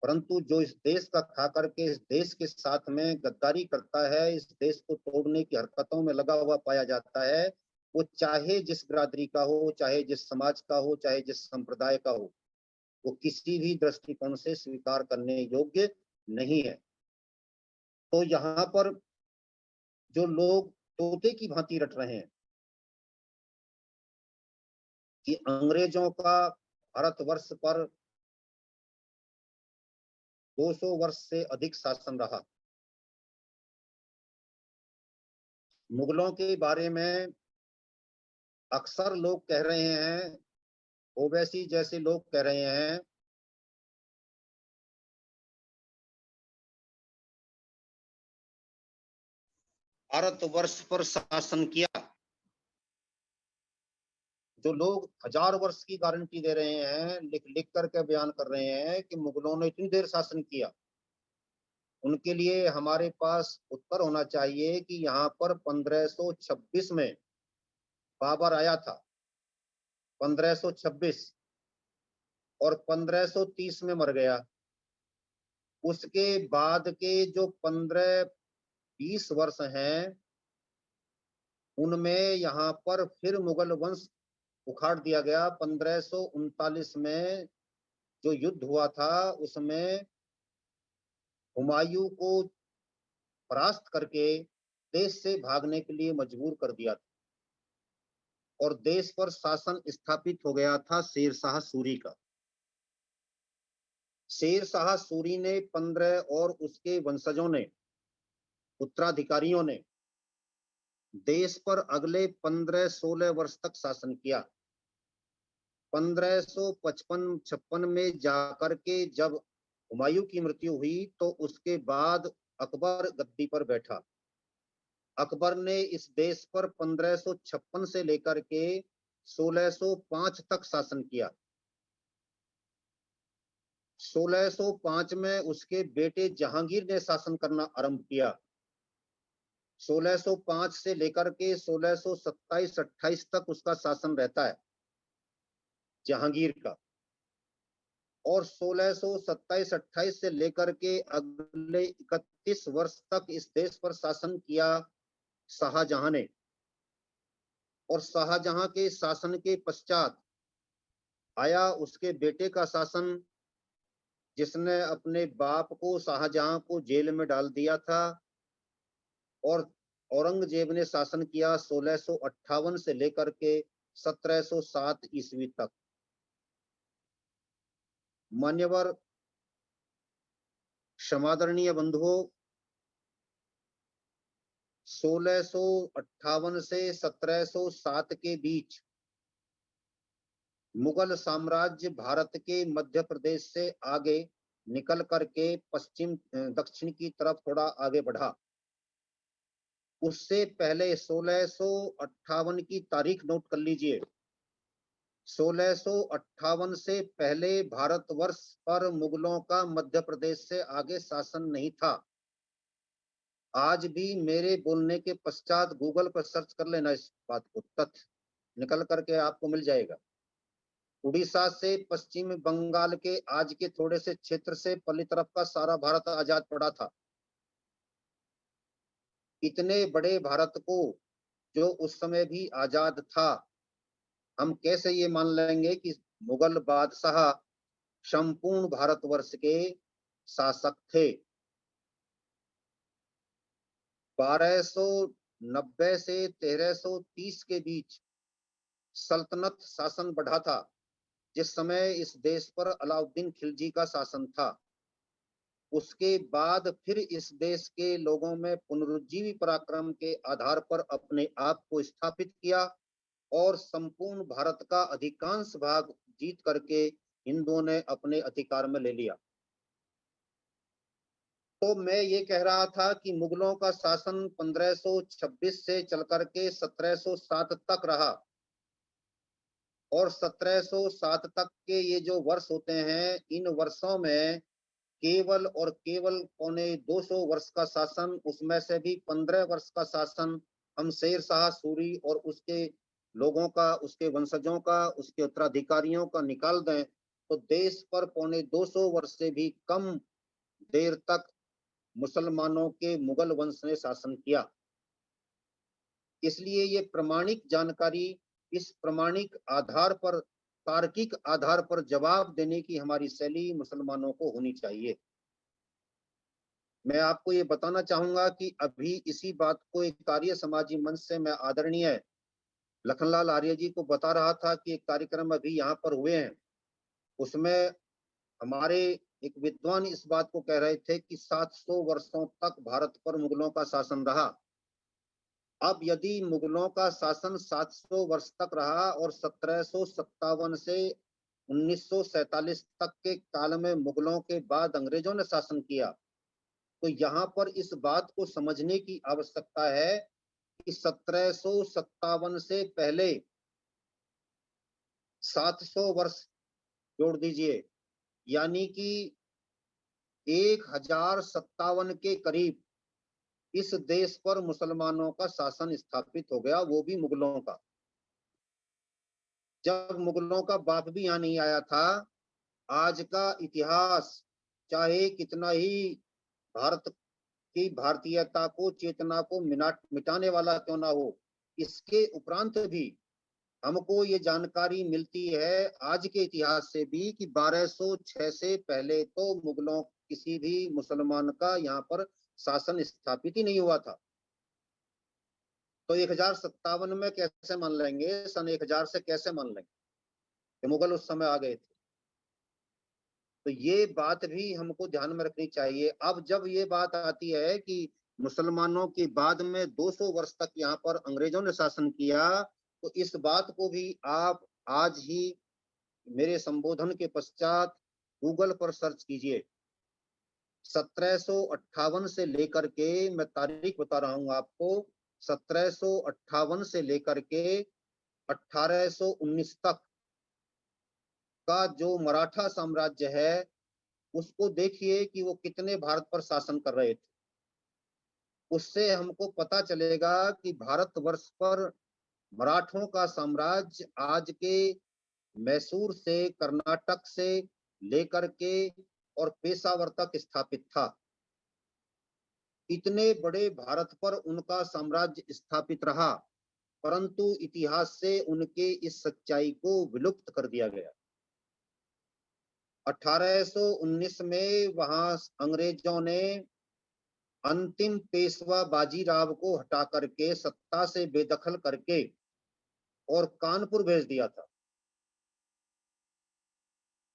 परंतु जो इस देश का खा करके इस देश के साथ में गद्दारी करता है, इस देश को तोड़ने की हरकतों में लगा हुआ पाया जाता है, वो चाहे जिस बिरादरी का हो, चाहे जिस समाज का हो, चाहे जिस संप्रदाय का हो, वो किसी भी दृष्टिकोण से स्वीकार करने योग्य नहीं है। तो यहाँ पर जो लोग तोते की भांति रट रहे हैं कि अंग्रेजों का भारतवर्ष पर 200 वर्ष से अधिक शासन रहा, मुगलों के बारे में अक्सर लोग कह रहे हैं, ओवैसी जैसे लोग कह रहे हैं भारतवर्ष पर शासन किया। जो लोग 1000 वर्ष की गारंटी दे रहे हैं, लिख लिख करके बयान कर रहे हैं कि मुगलों ने इतनी देर शासन किया, उनके लिए हमारे पास उत्तर होना चाहिए कि यहाँ पर 1526 में बाबर आया था, 1526, और 1530 में मर गया। उसके बाद के जो 15-20 वर्ष हैं, उनमें यहाँ पर फिर मुगल वंश उखाड़ दिया गया। 1539 में जो युद्ध हुआ था, उसमें हुमायूं को परास्त करके देश से भागने के लिए मजबूर कर दिया था और देश पर शासन स्थापित हो गया था शेरशाह सूरी का। शेरशाह सूरी ने 15 और उसके वंशजों ने, उत्तराधिकारियों ने देश पर अगले 15-16 वर्ष तक शासन किया। 1555-56 में जाकर के जब हुमायूं की मृत्यु हुई तो उसके बाद अकबर गद्दी पर बैठा। अकबर ने इस देश पर 1556 से लेकर के 1605 तक शासन किया। 1605 में उसके बेटे जहांगीर ने शासन करना आरंभ किया। 1605 से लेकर के 1627-28 तक उसका शासन रहता है जहांगीर का, और 1627-28 से लेकर के अगले 31 वर्ष तक इस देश पर शासन किया शाहजहां ने। और शाहजहां के शासन के पश्चात आया उसके बेटे का शासन, जिसने अपने बाप को शाहजहां को जेल में डाल दिया था। और औरंगजेब ने शासन किया 1658 से लेकर के 1707 ईस्वी तक। मान्यवर समादरणीय बंधुओं, 1658 से 1707 के बीच मुगल साम्राज्य भारत के मध्य प्रदेश से आगे निकल करके पश्चिम दक्षिण की तरफ थोड़ा आगे बढ़ा। उससे पहले 1658 की तारीख नोट कर लीजिए। 1658 से पहले भारतवर्ष पर मुगलों का मध्य प्रदेश से आगे शासन नहीं था। आज भी मेरे बोलने के पश्चात गूगल पर सर्च कर लेना, इस बात को तथ्य निकल करके आपको मिल जाएगा। उड़ीसा से पश्चिम बंगाल के आज के थोड़े से क्षेत्र से पल्ली तरफ का सारा भारत आजाद पड़ा था। इतने बड़े भारत को जो उस समय भी आजाद था, हम कैसे ये मान लेंगे कि मुगल बादशाह संपूर्ण भारतवर्ष के शासक थे। 1290 से 1330 के बीच सल्तनत शासन बढ़ा था, जिस समय इस देश पर अलाउद्दीन खिलजी का शासन था। उसके बाद फिर इस देश के लोगों में पुनरुज्जीवी पराक्रम के आधार पर अपने आप को स्थापित किया और संपूर्ण भारत का अधिकांश भाग जीत करके हिंदुओं ने अपने अधिकार में ले लिया। तो मैं ये कह रहा था कि मुगलों का शासन 1526 से चल करके 1707 तक रहा, और 1707 तक के ये जो वर्ष होते हैं, इन वर्षों में केवल और केवल 250 वर्ष का शासन, उसमें से भी 15 वर्ष का शासन हम शेर शाह सूरी और उसके लोगों का, उसके वंशजों का, उसके उत्तराधिकारियों का निकाल दें तो देश पर 250 वर्ष से भी कम देर तक मुसलमानों के मुगल वंश ने शासन किया। इसलिए ये प्रमाणिक जानकारी, इस प्रमाणिक आधार पर, तार्किक आधार पर जवाब देने की हमारी शैली मुसलमानों को होनी चाहिए। मैं आपको ये बताना चाहूंगा कि अभी इसी बात को एक आर्य समाजी मंच से मैं आदरणीय लखनलाल आर्य जी को बता रहा था कि एक कार्यक्रम अभी यहाँ पर हुए हैं, उसमें हमारे एक विद्वान इस बात को कह रहे थे कि 700 वर्षों तक भारत पर मुगलों का शासन रहा। अब यदि मुगलों का शासन 700 वर्ष तक रहा और 1757 से 1947 तक के काल में मुगलों के बाद अंग्रेजों ने शासन किया, तो यहाँ पर इस बात को समझने की आवश्यकता है कि 1757 से पहले 700 वर्ष जोड़ दीजिए, यानी कि 1057 के करीब इस देश पर मुसलमानों का शासन स्थापित हो गया, वो भी मुगलों का। जब मुगलों का बाप भी यहाँ नहीं आया था, आज का इतिहास चाहे कितना ही भारत की भारतीयता को, चेतना को मिटाने वाला क्यों ना हो, इसके उपरांत भी हमको ये जानकारी मिलती है आज के इतिहास से भी कि 1206 से पहले तो मुगलों किसी भी मुसलमान का यहाँ पर शासन स्थापित ही नहीं हुआ था। तो 1057 में कैसे मान लेंगे, सन 1000 से कैसे मान लेंगे कि मुगल उस समय आ गए थे? तो ये बात भी हमको ध्यान में रखनी चाहिए। अब जब ये बात आती है कि मुसलमानों के बाद में 200 वर्ष तक यहाँ पर अंग्रेजों ने शासन किया, तो इस बात को भी आप आज ही मेरे संबोधन के पश्चात गूगल पर सर्च कीजिए। 1758 से लेकर के, मैं तारीख बता रहा हूं आपको, 1758 से लेकर के 1819 तक का जो मराठा साम्राज्य है, उसको देखिए कि वो कितने भारत पर शासन कर रहे थे। उससे हमको पता चलेगा कि भारतवर्ष पर मराठों का साम्राज्य आज के मैसूर से, कर्नाटक से लेकर के और पेशावर तक स्थापित था। इतने बड़े भारत पर उनका साम्राज्य स्थापित रहा, परंतु इतिहास से उनके इस सच्चाई को विलुप्त कर दिया गया। 1819 में वहां अंग्रेजों ने अंतिम पेशवा बाजीराव को हटा करके, सत्ता से बेदखल करके और कानपुर भेज दिया था।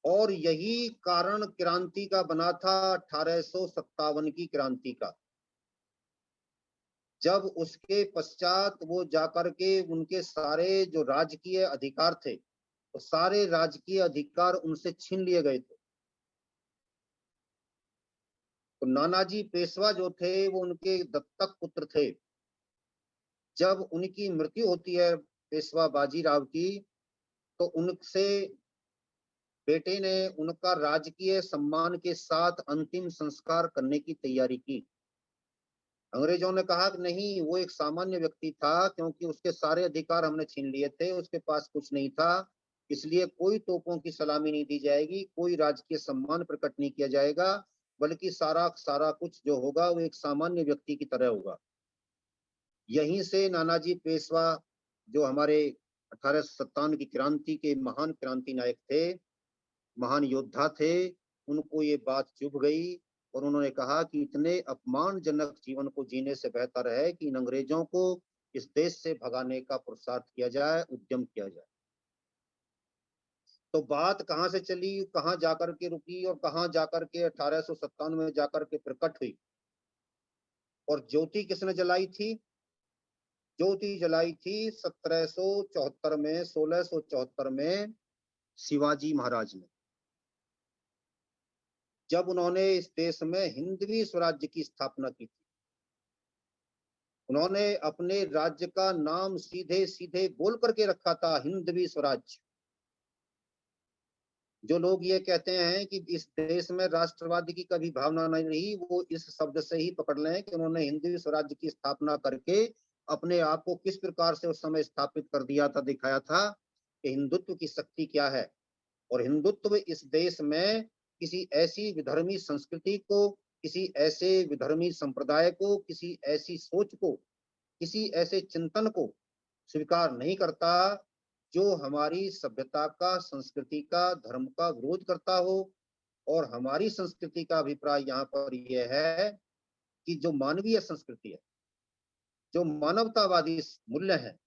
और यही कारण क्रांति का बना था, 1857 की क्रांति का, जब उसके पश्चात वो जाकर के उनके सारे जो राजकीय अधिकार थे, तो सारे राजकीय अधिकार उनसे छीन लिए गए थे। तो नानाजी पेशवा जो थे वो उनके दत्तक पुत्र थे। जब उनकी मृत्यु होती है पेशवा बाजीराव की, तो उनसे बेटे ने उनका राजकीय सम्मान के साथ अंतिम संस्कार करने की तैयारी की। अंग्रेजों ने कहा कि नहीं, वो एक सामान्य व्यक्ति था, क्योंकि उसके सारे अधिकार हमने छीन लिए थे, उसके पास कुछ नहीं था, इसलिए कोई तोपों की सलामी नहीं दी जाएगी, कोई राजकीय सम्मान प्रकट नहीं किया जाएगा, बल्कि सारा कुछ जो होगा वो एक सामान्य व्यक्ति की तरह होगा। यहीं से नानाजी पेशवा, जो हमारे 1857 की क्रांति के महान क्रांति नायक थे, महान योद्धा थे, उनको ये बात चुभ गई और उन्होंने कहा कि इतने अपमानजनक जीवन को जीने से बेहतर है कि इन अंग्रेजों को इस देश से भगाने का पुरुषार्थ किया जाए, उद्यम किया जाए। तो बात कहां से चली, कहां जाकर के रुकी और कहां जाकर के 1857 में जाकर के प्रकट हुई। और ज्योति किसने जलाई थी? ज्योति जलाई थी 1774 में, 1674 में शिवाजी महाराज ने, जब उन्होंने इस देश में हिंदवी स्वराज्य की स्थापना की थी। उन्होंने अपने राज्य का नाम सीधे सीधे बोल करके रखा था, हिंदवी स्वराज्य। जो लोग ये कहते हैं कि इस देश में राष्ट्रवाद की कभी भावना नहीं रही, वो इस शब्द से ही पकड़ लें कि उन्होंने हिंदवी स्वराज्य की स्थापना करके अपने आप को किस प्रकार से उस समय स्थापित कर दिया था, दिखाया था कि हिंदुत्व की शक्ति क्या है। और हिंदुत्व इस देश में किसी ऐसी विधर्मी संस्कृति को, किसी ऐसे विधर्मी संप्रदाय को, किसी ऐसी सोच को, किसी ऐसे चिंतन को स्वीकार नहीं करता जो हमारी सभ्यता का, संस्कृति का, धर्म का विरोध करता हो। और हमारी संस्कृति का अभिप्राय यहाँ पर यह है कि जो मानवीय संस्कृति है, जो मानवतावादी मूल्य है,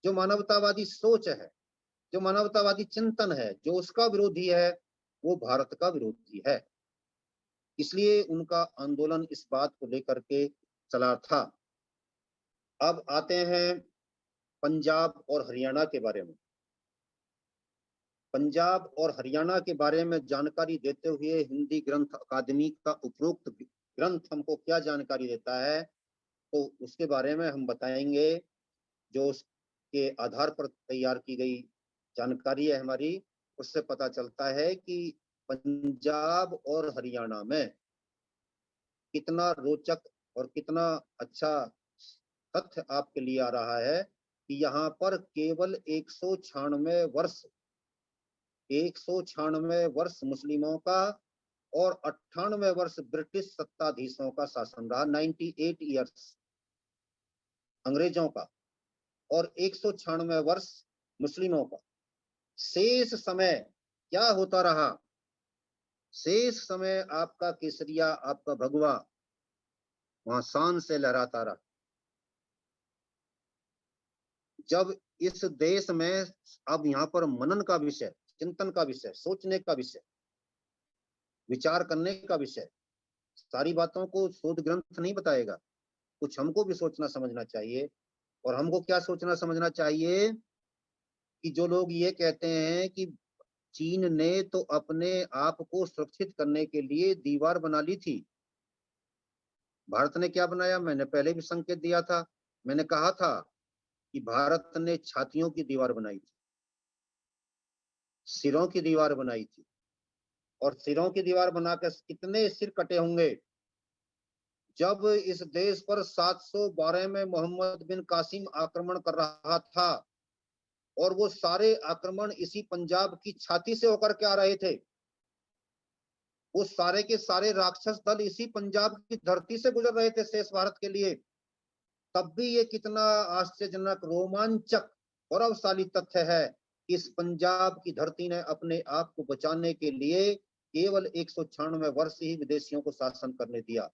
जो मानवतावादी सोच है, जो मानवतावादी चिंतन है, जो उसका विरोधी है, वो भारत का विरोधी है। इसलिए उनका आंदोलन इस बात को लेकर के चला था। अब आते हैं पंजाब और हरियाणा के बारे में। पंजाब और हरियाणा के बारे में जानकारी देते हुए हिंदी ग्रंथ अकादमी का उपरोक्त ग्रंथ हमको क्या जानकारी देता है, तो उसके बारे में हम बताएंगे। जो उसके आधार पर तैयार की गई जानकारी है हमारी, उससे पता चलता है कि पंजाब और हरियाणा में कितना रोचक और कितना अच्छा तथ्य आपके लिए आ रहा है कि यहाँ पर केवल 196 वर्ष मुस्लिमों का और 98 वर्ष ब्रिटिश सत्ताधीशों का शासन रहा। 98 ईयर्स अंग्रेजों का और 196 वर्ष मुस्लिमों का। शेष समय क्या होता रहा? शेष समय आपका केसरिया, आपका भगवा वहां शान से लहराता रहा। जब इस देश में अब यहाँ पर मनन का विषय, चिंतन का विषय, सोचने का विषय, विचार करने का विषय, सारी बातों को शोध ग्रंथ नहीं बताएगा, कुछ हमको भी सोचना समझना चाहिए। और हमको क्या सोचना समझना चाहिए कि जो लोग ये कहते हैं कि चीन ने तो अपने आप को सुरक्षित करने के लिए दीवार बना ली थी। भारत ने क्या बनाया? मैंने पहले भी संकेत दिया था, मैंने कहा था कि भारत ने छातियों की दीवार बनाई थी, सिरों की दीवार बनाई थी। और सिरों की दीवार बनाकर कितने सिर कटे होंगे जब इस देश पर 712 में मोहम्मद बिन कासिम आक्रमण कर रहा था, और वो सारे आक्रमण इसी पंजाब की छाती से होकर के आ रहे थे। वो सारे के सारे राक्षस दल इसी पंजाब की धरती से गुजर रहे थे शेष भारत के लिए। तब भी ये कितना आश्चर्यजनक, रोमांचक, गौरवशाली तथ्य है कि इस पंजाब की धरती ने अपने आप को बचाने के लिए केवल 196 वर्ष ही विदेशियों को शासन करने दिया।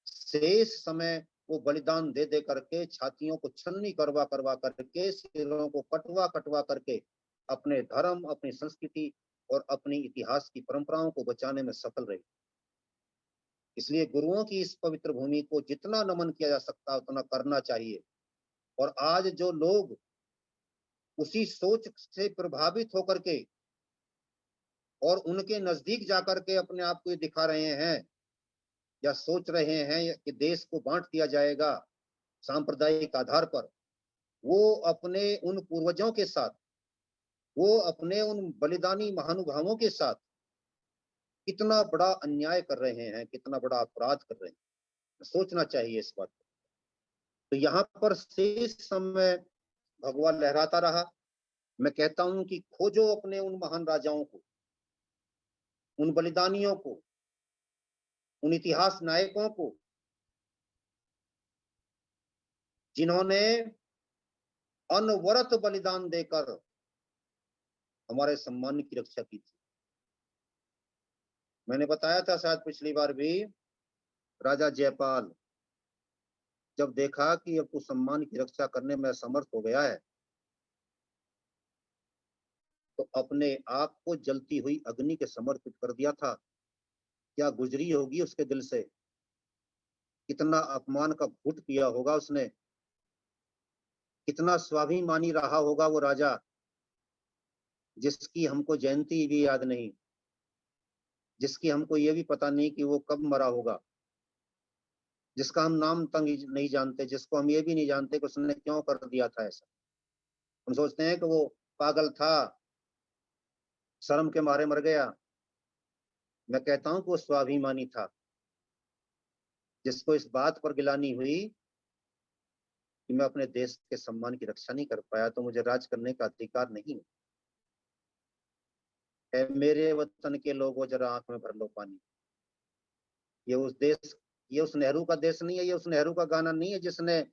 शेष समय वो बलिदान दे दे करके, छातियों को छलनी करवा करवा करके, सिरों को कटवा कटवा करके अपने धर्म, अपनी संस्कृति और अपनी इतिहास की परंपराओं को बचाने में सफल रही। इसलिए गुरुओं की इस पवित्र भूमि को जितना नमन किया जा सकता है उतना करना चाहिए। और आज जो लोग उसी सोच से प्रभावित होकर के और उनके नजदीक जाकर के अपने आप को ये दिखा रहे हैं या सोच रहे हैं कि देश को बांट दिया जाएगा सांप्रदायिक आधार पर, वो अपने उन पूर्वजों के साथ, वो अपने उन बलिदानी महानुभावों के साथ कितना बड़ा अन्याय कर रहे हैं, कितना बड़ा अपराध कर रहे हैं। सोचना चाहिए इस बात को। तो यहाँ पर शेष समय भगवा लहराता रहा। मैं कहता हूं कि खोजो अपने उन महान राजाओं को, उन बलिदानियों को, उन इतिहास नायकों को जिन्होंने अनवरत बलिदान देकर हमारे सम्मान की रक्षा की थी। मैंने बताया था शायद पिछली बार भी, राजा जयपाल जब देखा कि अब तो सम्मान की रक्षा करने में असमर्थ हो गया है, तो अपने आप को जलती हुई अग्नि के समर्पित कर दिया था। क्या गुजरी होगी उसके दिल से, कितना अपमान का घूंट पिया होगा उसने, कितना स्वाभिमानी रहा होगा वो राजा जिसकी हमको जयंती भी याद नहीं, जिसकी हमको ये भी पता नहीं कि वो कब मरा होगा, जिसका हम नाम तक नहीं जानते, जिसको हम ये भी नहीं जानते कि उसने क्यों कर दिया था ऐसा। हम सोचते हैं कि वो पागल था, शर्म के मारे मर गया। मैं कहता हूं कि वो स्वाभिमानी था, जिसको इस बात पर गिलानी हुई कि मैं अपने देश के सम्मान की रक्षा नहीं कर पाया तो मुझे राज करने का अधिकार नहीं है। मेरे वतन के लोगों जरा आंख में भर लो पानी। ये उस देश, ये उस नेहरू का देश नहीं है, ये उस नेहरू का गाना नहीं है जिसने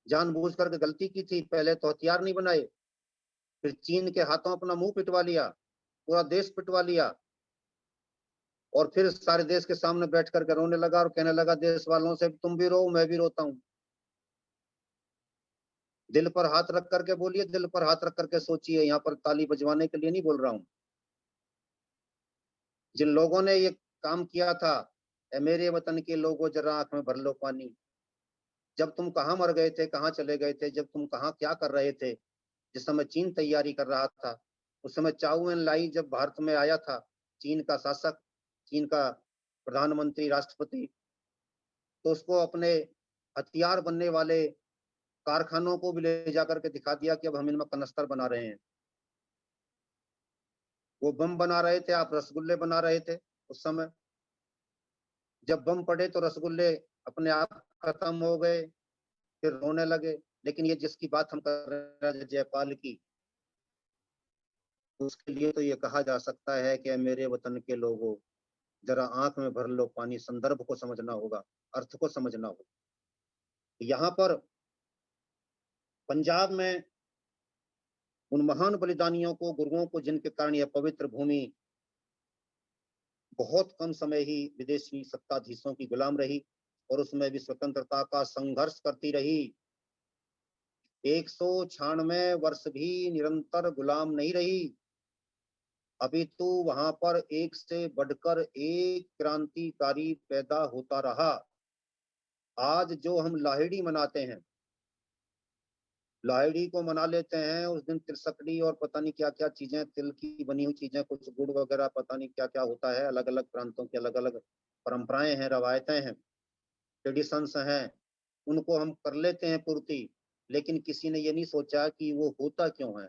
जानबूझ करके गलती की थी। पहले तो हथियार नहीं बनाए, फिर चीन के हाथों अपना मुंह पिटवा लिया, पूरा देश पिटवा लिया, और फिर सारे देश के सामने बैठ करके रोने लगा और कहने लगा देश वालों से, तुम भी रो मैं भी रोता हूं। दिल पर हाथ रख करके बोलिए, दिल पर हाथ रख करके सोचिए। यहाँ पर ताली बजवाने के लिए नहीं बोल रहा हूं। जिन लोगों ने ये काम किया था, ए मेरे वतन के लोगों जरा आंख में भर लो पानी। जब तुम कहाँ मर गए थे, कहाँ चले गए थे, जब तुम कहाँ क्या कर रहे थे, जिस समय चीन तैयारी कर रहा था, उस समय चाउ एन लाई जब भारत में आया था, चीन का शासक, चीन का प्रधानमंत्री, राष्ट्रपति, तो उसको अपने हथियार बनने वाले कारखानों को भी ले जाकर के दिखा दिया कि अब हम इनमें कनस्तर बना रहे हैं। वो बम बना रहे थे, आप रसगुल्ले बना रहे थे। उस समय जब बम पड़े तो रसगुल्ले अपने आप खत्म हो गए, फिर रोने लगे। लेकिन ये जिसकी बात हम कर रहे हैं जयपाल की, उसके लिए तो ये कहा जा सकता है कि मेरे वतन के लोगों जरा आंख में भर लो पानी। संदर्भ को समझना होगा, अर्थ को समझना होगा। यहाँ पर पंजाब में उन महान बलिदानियों को, गुरुओं को, जिनके कारण यह पवित्र भूमि बहुत कम समय ही विदेशी सत्ताधीशों की गुलाम रही और उसमें भी स्वतंत्रता का संघर्ष करती रही। 196 वर्ष भी निरंतर गुलाम नहीं रही। अभी तो वहां पर एक से बढ़कर एक क्रांतिकारी पैदा होता रहा। आज जो हम लाहिड़ी मनाते हैं, लाहिड़ी को मना लेते हैं, उस दिन तिरसकड़ी और पता नहीं क्या क्या चीजें, तिल की बनी हुई चीजें, कुछ गुड़ वगैरह, पता नहीं क्या क्या होता है। अलग अलग प्रांतों की अलग अलग परंपराएं हैं, रवायतें हैं, ट्रेडिशंस हैं, उनको हम कर लेते हैं पूर्ति। लेकिन किसी ने ये नहीं सोचा कि वो होता क्यों है।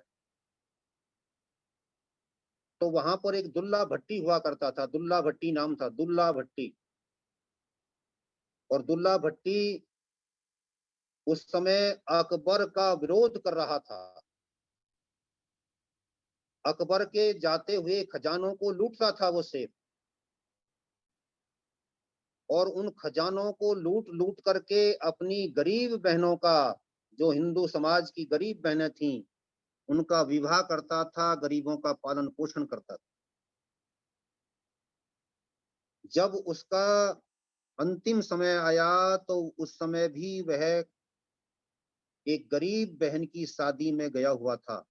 तो वहां पर एक दुल्ला भट्टी हुआ करता था, दुल्ला भट्टी नाम था, दुल्ला भट्टी। और दुल्ला भट्टी उस समय अकबर का विरोध कर रहा था, अकबर के जाते हुए खजानों को लूटता था वो शेर। और उन खजानों को लूट लूट करके अपनी गरीब बहनों का, जो हिंदू समाज की गरीब बहनें थीं, उनका विवाह करता था, गरीबों का पालन पोषण करता था। जब उसका अंतिम समय आया तो उस समय भी वह एक गरीब बहन की शादी में गया हुआ था।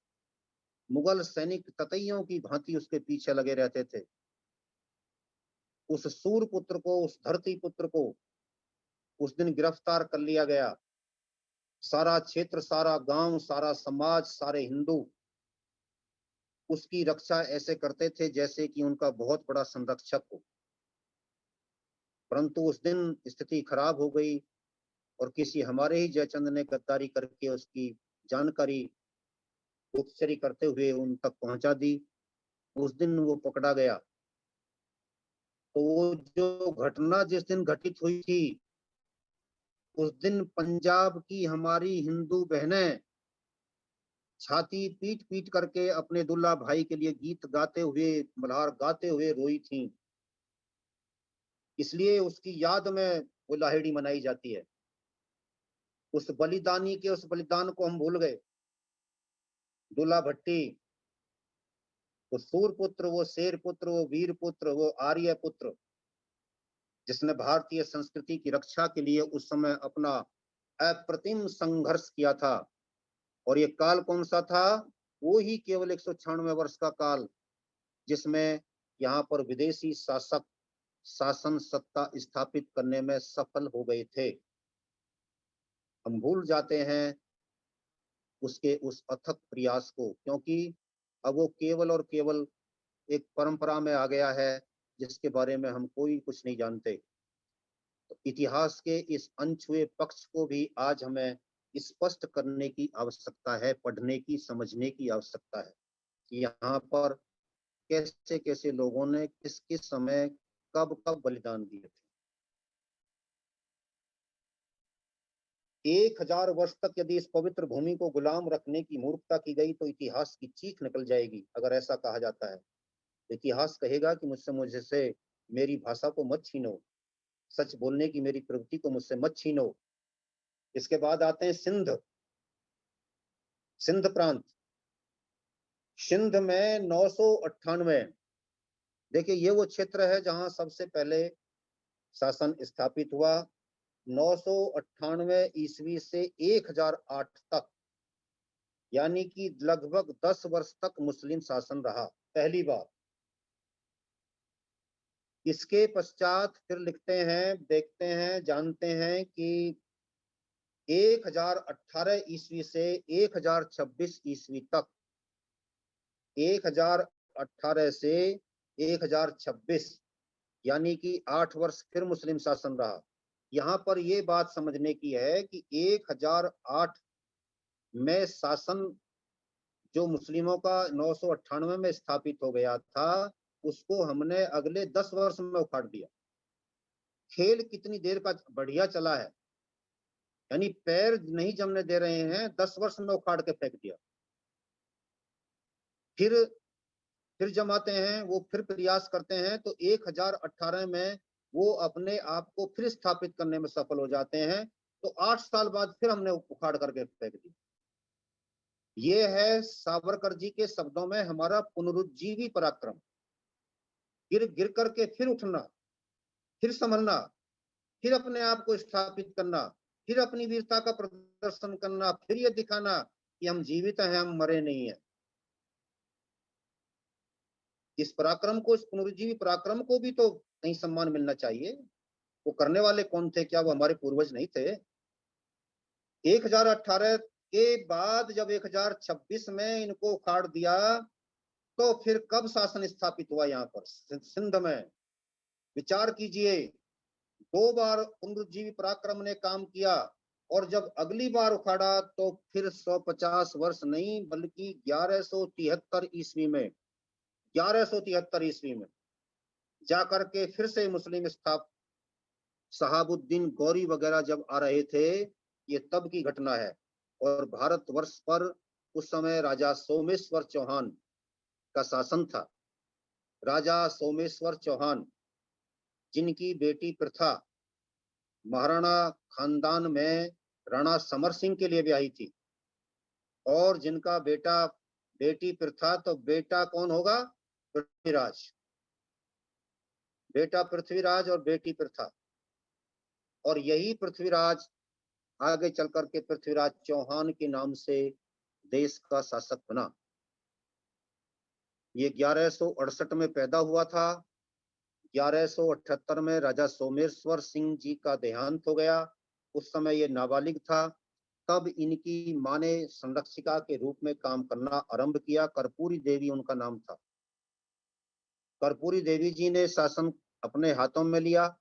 मुगल सैनिक ततैयों की भांति उसके पीछे लगे रहते थे। उस सूर पुत्र को, उस धरती पुत्र को उस दिन गिरफ्तार कर लिया गया। सारा क्षेत्र, सारा गांव, सारा समाज, सारे हिंदू उसकी रक्षा ऐसे करते थे जैसे कि उनका बहुत बड़ा संरक्षक हो। परंतु उस दिन स्थिति खराब हो गई और किसी हमारे ही जयचंद ने गद्दारी करके उसकी जानकारी गुप्तचरी करते हुए उन तक पहुंचा दी। उस दिन वो पकड़ा गया। तो वो जो घटना जिस दिन घटित हुई थी, उस दिन पंजाब की हमारी हिंदू बहनें छाती पीट पीट करके अपने दुल्ला भाई के लिए गीत गाते हुए, मल्हार गाते हुए रोई थीं। इसलिए उसकी याद में वो लाहिड़ी मनाई जाती है। उस बलिदानी के उस बलिदान को हम भूल गए। दुल्ला भट्टी, वो सूर पुत्र, वो शेर पुत्र, वो वीर पुत्र, वो आर्य पुत्र, जिसने भारतीय संस्कृति की रक्षा के लिए उस समय अपना अप्रतिम संघर्ष किया था। और ये काल कौन सा था? वो ही केवल 196 वर्ष का काल, जिसमें यहाँ पर विदेशी शासक शासन सत्ता स्थापित करने में सफल हो गए थे। हम भूल जाते हैं उसके उस अथक प्रयास को, क्योंकि अब वो केवल और केवल एक परंपरा में आ गया है जिसके बारे में हम कोई कुछ नहीं जानते। तो इतिहास के इस अनछुए पक्ष को भी आज हमें स्पष्ट करने की आवश्यकता है, पढ़ने की, समझने की आवश्यकता है कि यहाँ पर कैसे कैसे लोगों ने किस किस समय कब कब बलिदान दिए थे। 1000 वर्ष तक यदि इस पवित्र भूमि को गुलाम रखने की मूर्खता की गई तो इतिहास की चीख निकल जाएगी। अगर ऐसा कहा जाता है तो इतिहास कहेगा कि मुझसे मेरी भाषा को मत छीनो, सच बोलने की मेरी प्रवृत्ति को मुझसे मत छीनो। इसके बाद आते हैं सिंध, सिंध प्रांत। सिंध में 998, देखिए ये वो क्षेत्र है जहां सबसे पहले शासन स्थापित हुआ। 998 ईस्वी से 1008 तक, यानी कि लगभग 10 वर्ष तक मुस्लिम शासन रहा पहली बार। इसके पश्चात फिर लिखते हैं, देखते हैं, जानते हैं कि 1018 ईस्वी से 1026 ईस्वी तक, 1018 से 1026, यानी कि 8 वर्ष फिर मुस्लिम शासन रहा। यहाँ पर यह बात समझने की है कि 1008 में शासन जो मुस्लिमों का 998 में स्थापित हो गया था, उसको हमने अगले 10 वर्ष में उखाड़ दिया। खेल कितनी देर का बढ़िया चला है, यानी पैर नहीं जमने दे रहे हैं, 10 वर्ष में उखाड़ के फेंक दिया। फिर जमाते हैं, वो फिर प्रयास करते हैं, तो 1018 में वो अपने आप को फिर स्थापित करने में सफल हो जाते हैं। तो 8 साल बाद फिर हमने उखाड़ करके फेंक दी। ये है सावरकर जी के शब्दों में हमारा पुनरुज्जीवी पराक्रम। गिर गिर करके फिर उठना, फिर संभलना, फिर अपने आप को स्थापित करना, फिर अपनी वीरता का प्रदर्शन करना, फिर ये दिखाना कि हम जीवित हैं, हम मरे नहीं हैं। इस पराक्रम को, इस पुनरुज्जीवी पराक्रम को भी तो कहीं सम्मान मिलना चाहिए। वो करने वाले कौन थे? क्या वो हमारे पूर्वज नहीं थे? 1018 के बाद जब 1026 में इनको उखाड़ दिया, तो फिर कब शासन स्थापित हुआ यहाँ पर सिंध में? विचार कीजिए। 2 बार पुनरुज्जीवी पराक्रम ने काम किया, और जब अगली बार उखाड़ा तो फिर 150 वर्ष नहीं बल्कि 1173 ईस्वी में 1173 ईस्वी में जाकर के फिर से मुस्लिम शहाबुद्दीन गौरी वगैरह जब आ रहे थे, ये तब की घटना है। और भारतवर्ष पर उस समय राजा सोमेश्वर चौहान का शासन था। राजा सोमेश्वर चौहान, जिनकी बेटी प्रथा महाराणा खानदान में राणा समर सिंह के लिए ब्याही थी, और जिनका बेटी प्रथा, तो बेटा कौन होगा? पृथ्वीराज। बेटा पृथ्वीराज और बेटी प्रथा। और यही पृथ्वीराज आगे चल करके पृथ्वीराज चौहान के नाम से देश का शासक बना। ये 1168 में पैदा हुआ था। 1178 में राजा सोमेश्वर सिंह जी का देहांत हो गया। उस समय ये नाबालिग था। तब इनकी मां ने संरक्षिका के रूप में काम करना आरंभ किया। कर्पूरी देवी उनका नाम था। कर्पूरी देवी जी ने शासन अपने हाथों में लिया।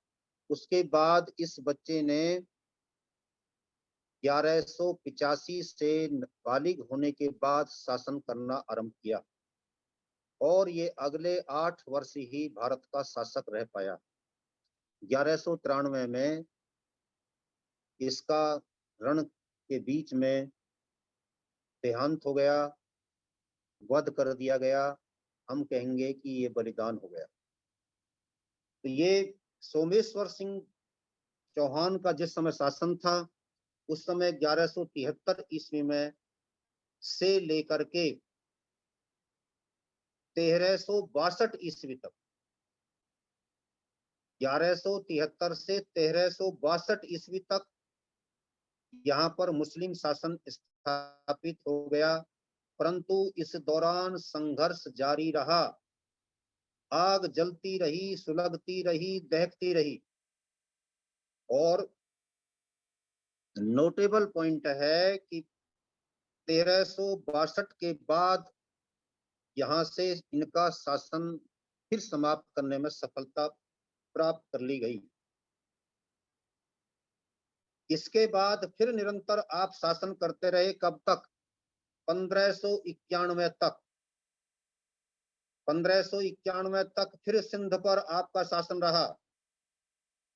उसके बाद इस बच्चे ने 1185 से बालिग होने के बाद शासन करना आरंभ किया, और ये अगले 8 वर्ष ही भारत का शासक रह पाया। 1193 में इसका रण के बीच में देहांत हो गया, वध कर दिया गया। हम कहेंगे कि ये बलिदान हो गया। तो ये सोमेश्वर सिंह चौहान का जिस समय शासन था, उस समय 1173 ईस्वी में से लेकर के 1362 ईस्वी तक, 1173 से 1362 ईस्वी तक यहाँ पर मुस्लिम शासन स्थापित हो गया। परंतु इस दौरान संघर्ष जारी रहा। आग जलती रही, सुलगती रही, दहकती रही। और नोटेबल पॉइंट है कि 1362 के बाद यहाँ से इनका शासन फिर समाप्त करने में सफलता प्राप्त कर ली गई। इसके बाद फिर निरंतर आप शासन करते रहे। कब तक? 1591 तक। 1591 तक फिर सिंध पर आपका शासन रहा।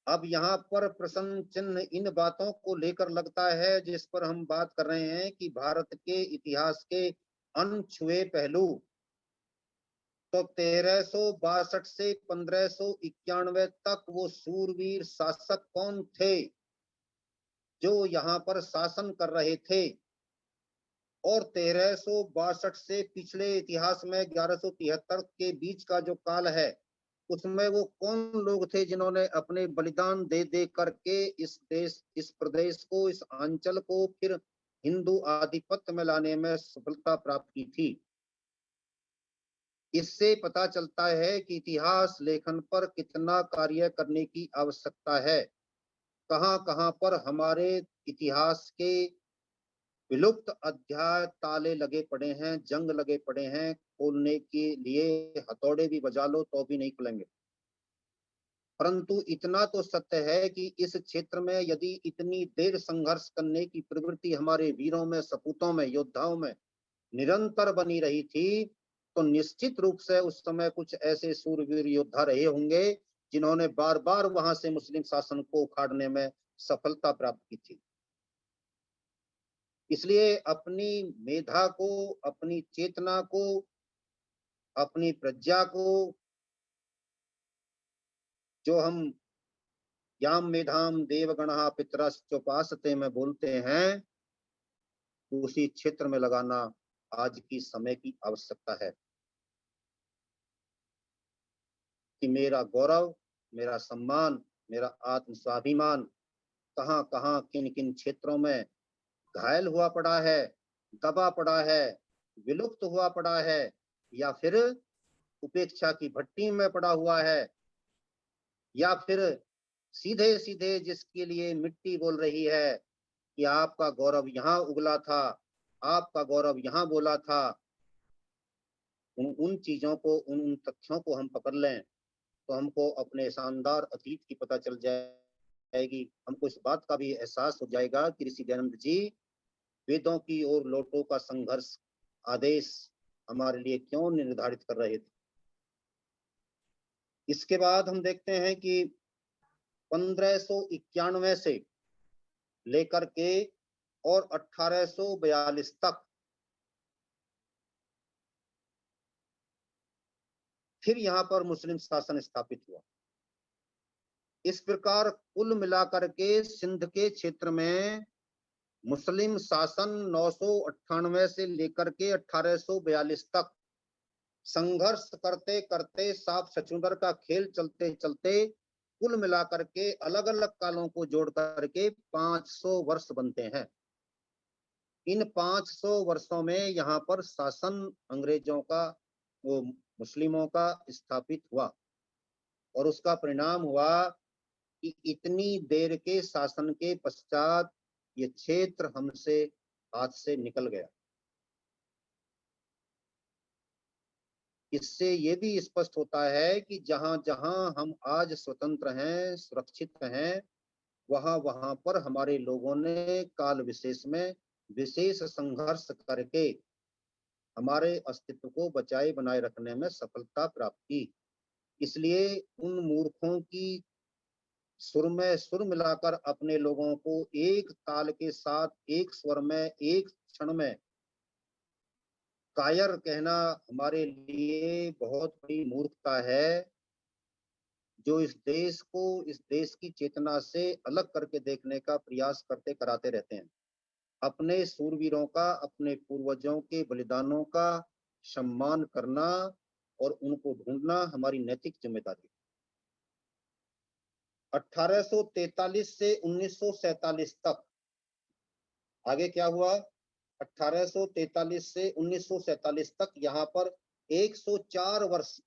अब यहाँ पर प्रश्न चिन्ह इन बातों को लेकर लगता है जिस पर हम बात कर रहे हैं कि भारत के इतिहास के अनछुए पहलू। तो 1362 से 1591 तक वो सूरवीर शासक कौन थे जो यहाँ पर शासन कर रहे थे? और 1362 से पिछले इतिहास में 1173 के बीच का जो काल है, उसमें वो कौन लोग थे जिन्होंने अपने बलिदान दे दे करके इस प्रदेश को, इस अंचल को फिर हिंदू आधिपत्य में लाने में सफलता प्राप्त की थी? इससे पता चलता है कि इतिहास लेखन पर कितना कार्य करने की आवश्यकता है। कहां कहां पर हमारे इतिहास के विलुप्त अध्याय ताले लगे पड़े हैं, जंग लगे पड़े हैं। खोलने के लिए हथौड़े भी बजा लो तो भी नहीं खुलेंगे। परंतु इतना तो सत्य है कि इस क्षेत्र में यदि इतनी देर संघर्ष करने की प्रवृत्ति हमारे वीरों में, सपूतों में, योद्धाओं में निरंतर बनी रही थी, तो निश्चित रूप से उस समय कुछ ऐसे सूरवीर योद्धा रहे होंगे जिन्होंने बार बार वहां से मुस्लिम शासन को उखाड़ने में सफलता प्राप्त की थी। इसलिए अपनी मेधा को, अपनी चेतना को, अपनी प्रज्ञा को, जो हम याम मेधाम देवगणः पितरश्चोपासते में बोलते हैं, उसी क्षेत्र में लगाना आज की समय की आवश्यकता है। कि मेरा गौरव, मेरा सम्मान, मेरा आत्म स्वाभिमान कहां कहां, किन किन क्षेत्रों में घायल हुआ पड़ा है, दबा पड़ा है, विलुप्त हुआ पड़ा है, या फिर उपेक्षा की भट्टी में पड़ा हुआ है, या फिर सीधे सीधे जिसके लिए मिट्टी बोल रही है कि आपका गौरव यहाँ उगला था, आपका गौरव यहाँ बोला था, उन चीजों को, उन तथ्यों को हम पकड़ लें तो हमको अपने शानदार अतीत की पता चल जाएगी। हमको इस बात का भी एहसास हो जाएगा कि ऋषि दयानंद जी वेदों की ओर लौटो का संघर्ष आदेश हमारे लिए क्यों निर्धारित कर रहे थे। इसके बाद हम देखते हैं कि 1591 से लेकर के और 1842 तक फिर यहाँ पर मुस्लिम शासन स्थापित हुआ। इस प्रकार कुल मिलाकर के सिंध के क्षेत्र में मुस्लिम शासन 998 से लेकर के 1842 तक संघर्ष करते करते साफ सचुंदर का खेल चलते चलते कुल मिलाकर के अलग अलग कालों को जोड़ करके 500 वर्ष बनते हैं। इन 500 वर्षों में यहाँ पर शासन अंग्रेजों का, वो मुस्लिमों का स्थापित हुआ और उसका परिणाम हुआ कि इतनी देर के शासन के पश्चात ये क्षेत्र हमसे हाथ से निकल गया। इससे ये भी स्पष्ट होता है कि जहां जहां हम आज स्वतंत्र हैं, सुरक्षित हैं, वहां वहां पर हमारे लोगों ने काल विशेष में विशेष संघर्ष करके हमारे अस्तित्व को बचाए बनाए रखने में सफलता प्राप्त की। इसलिए उन मूर्खों की सुर में सुर मिलाकर अपने लोगों को एक ताल के साथ, एक स्वर में, एक क्षण में कायर कहना हमारे लिए बहुत बड़ी मूर्खता है, जो इस देश को, इस देश की चेतना से अलग करके देखने का प्रयास करते कराते रहते हैं। अपने सूरवीरों का, अपने पूर्वजों के बलिदानों का सम्मान करना और उनको ढूंढना हमारी नैतिक जिम्मेदारी। 1843 से 1947 तक आगे क्या हुआ? 1843 से 1947 तक यहाँ पर 104 वर्ष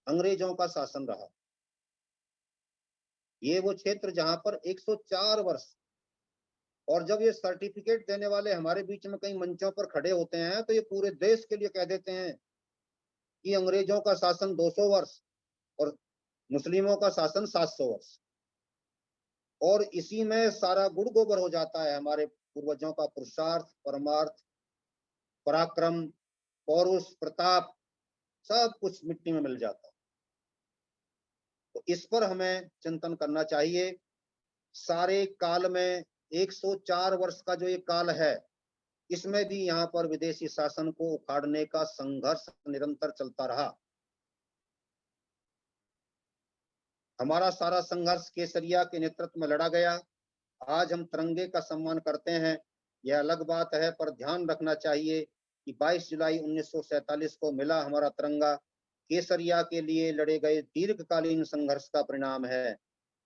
अंग्रेजों का शासन रहा। ये वो क्षेत्र जहां पर 104 वर्ष, और जब ये सर्टिफिकेट देने वाले हमारे बीच में कई मंचों पर खड़े होते हैं तो ये पूरे देश के लिए कह देते हैं कि अंग्रेजों का शासन 200 वर्ष और मुस्लिमों का शासन 700 वर्ष, और इसी में सारा गुड़ गोबर हो जाता है हमारे पूर्वजों का पुरुषार्थ, परमार्थ, पराक्रम, पौरुष, प्रताप, सब कुछ मिट्टी में मिल जाता है। तो इस पर हमें चिंतन करना चाहिए। सारे काल में 104 वर्ष का जो ये काल है, इसमें भी यहाँ पर विदेशी शासन को उखाड़ने का संघर्ष निरंतर चलता रहा। हमारा सारा संघर्ष केसरिया के नेतृत्व में लड़ा गया। आज हम तिरंगे का सम्मान करते हैं, यह अलग बात है, पर ध्यान रखना चाहिए कि 22 जुलाई 1947 को मिला हमारा तिरंगा केसरिया के लिए लड़े गए दीर्घकालीन संघर्ष का परिणाम है,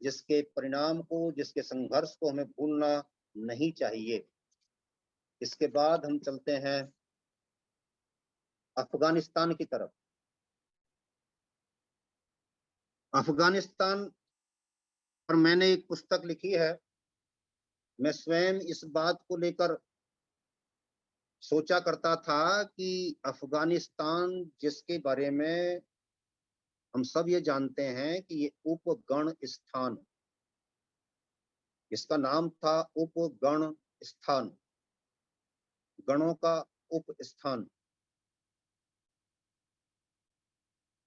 जिसके परिणाम को, जिसके संघर्ष को हमें भूलना नहीं चाहिए। इसके बाद हम चलते हैं अफगानिस्तान की तरफ। अफगानिस्तान पर मैंने एक पुस्तक लिखी है। मैं स्वयं इस बात को लेकर सोचा करता था कि अफगानिस्तान, जिसके बारे में हम सब ये जानते हैं कि ये उपगण स्थान, इसका नाम था उपगण स्थान, गणों का उप स्थान,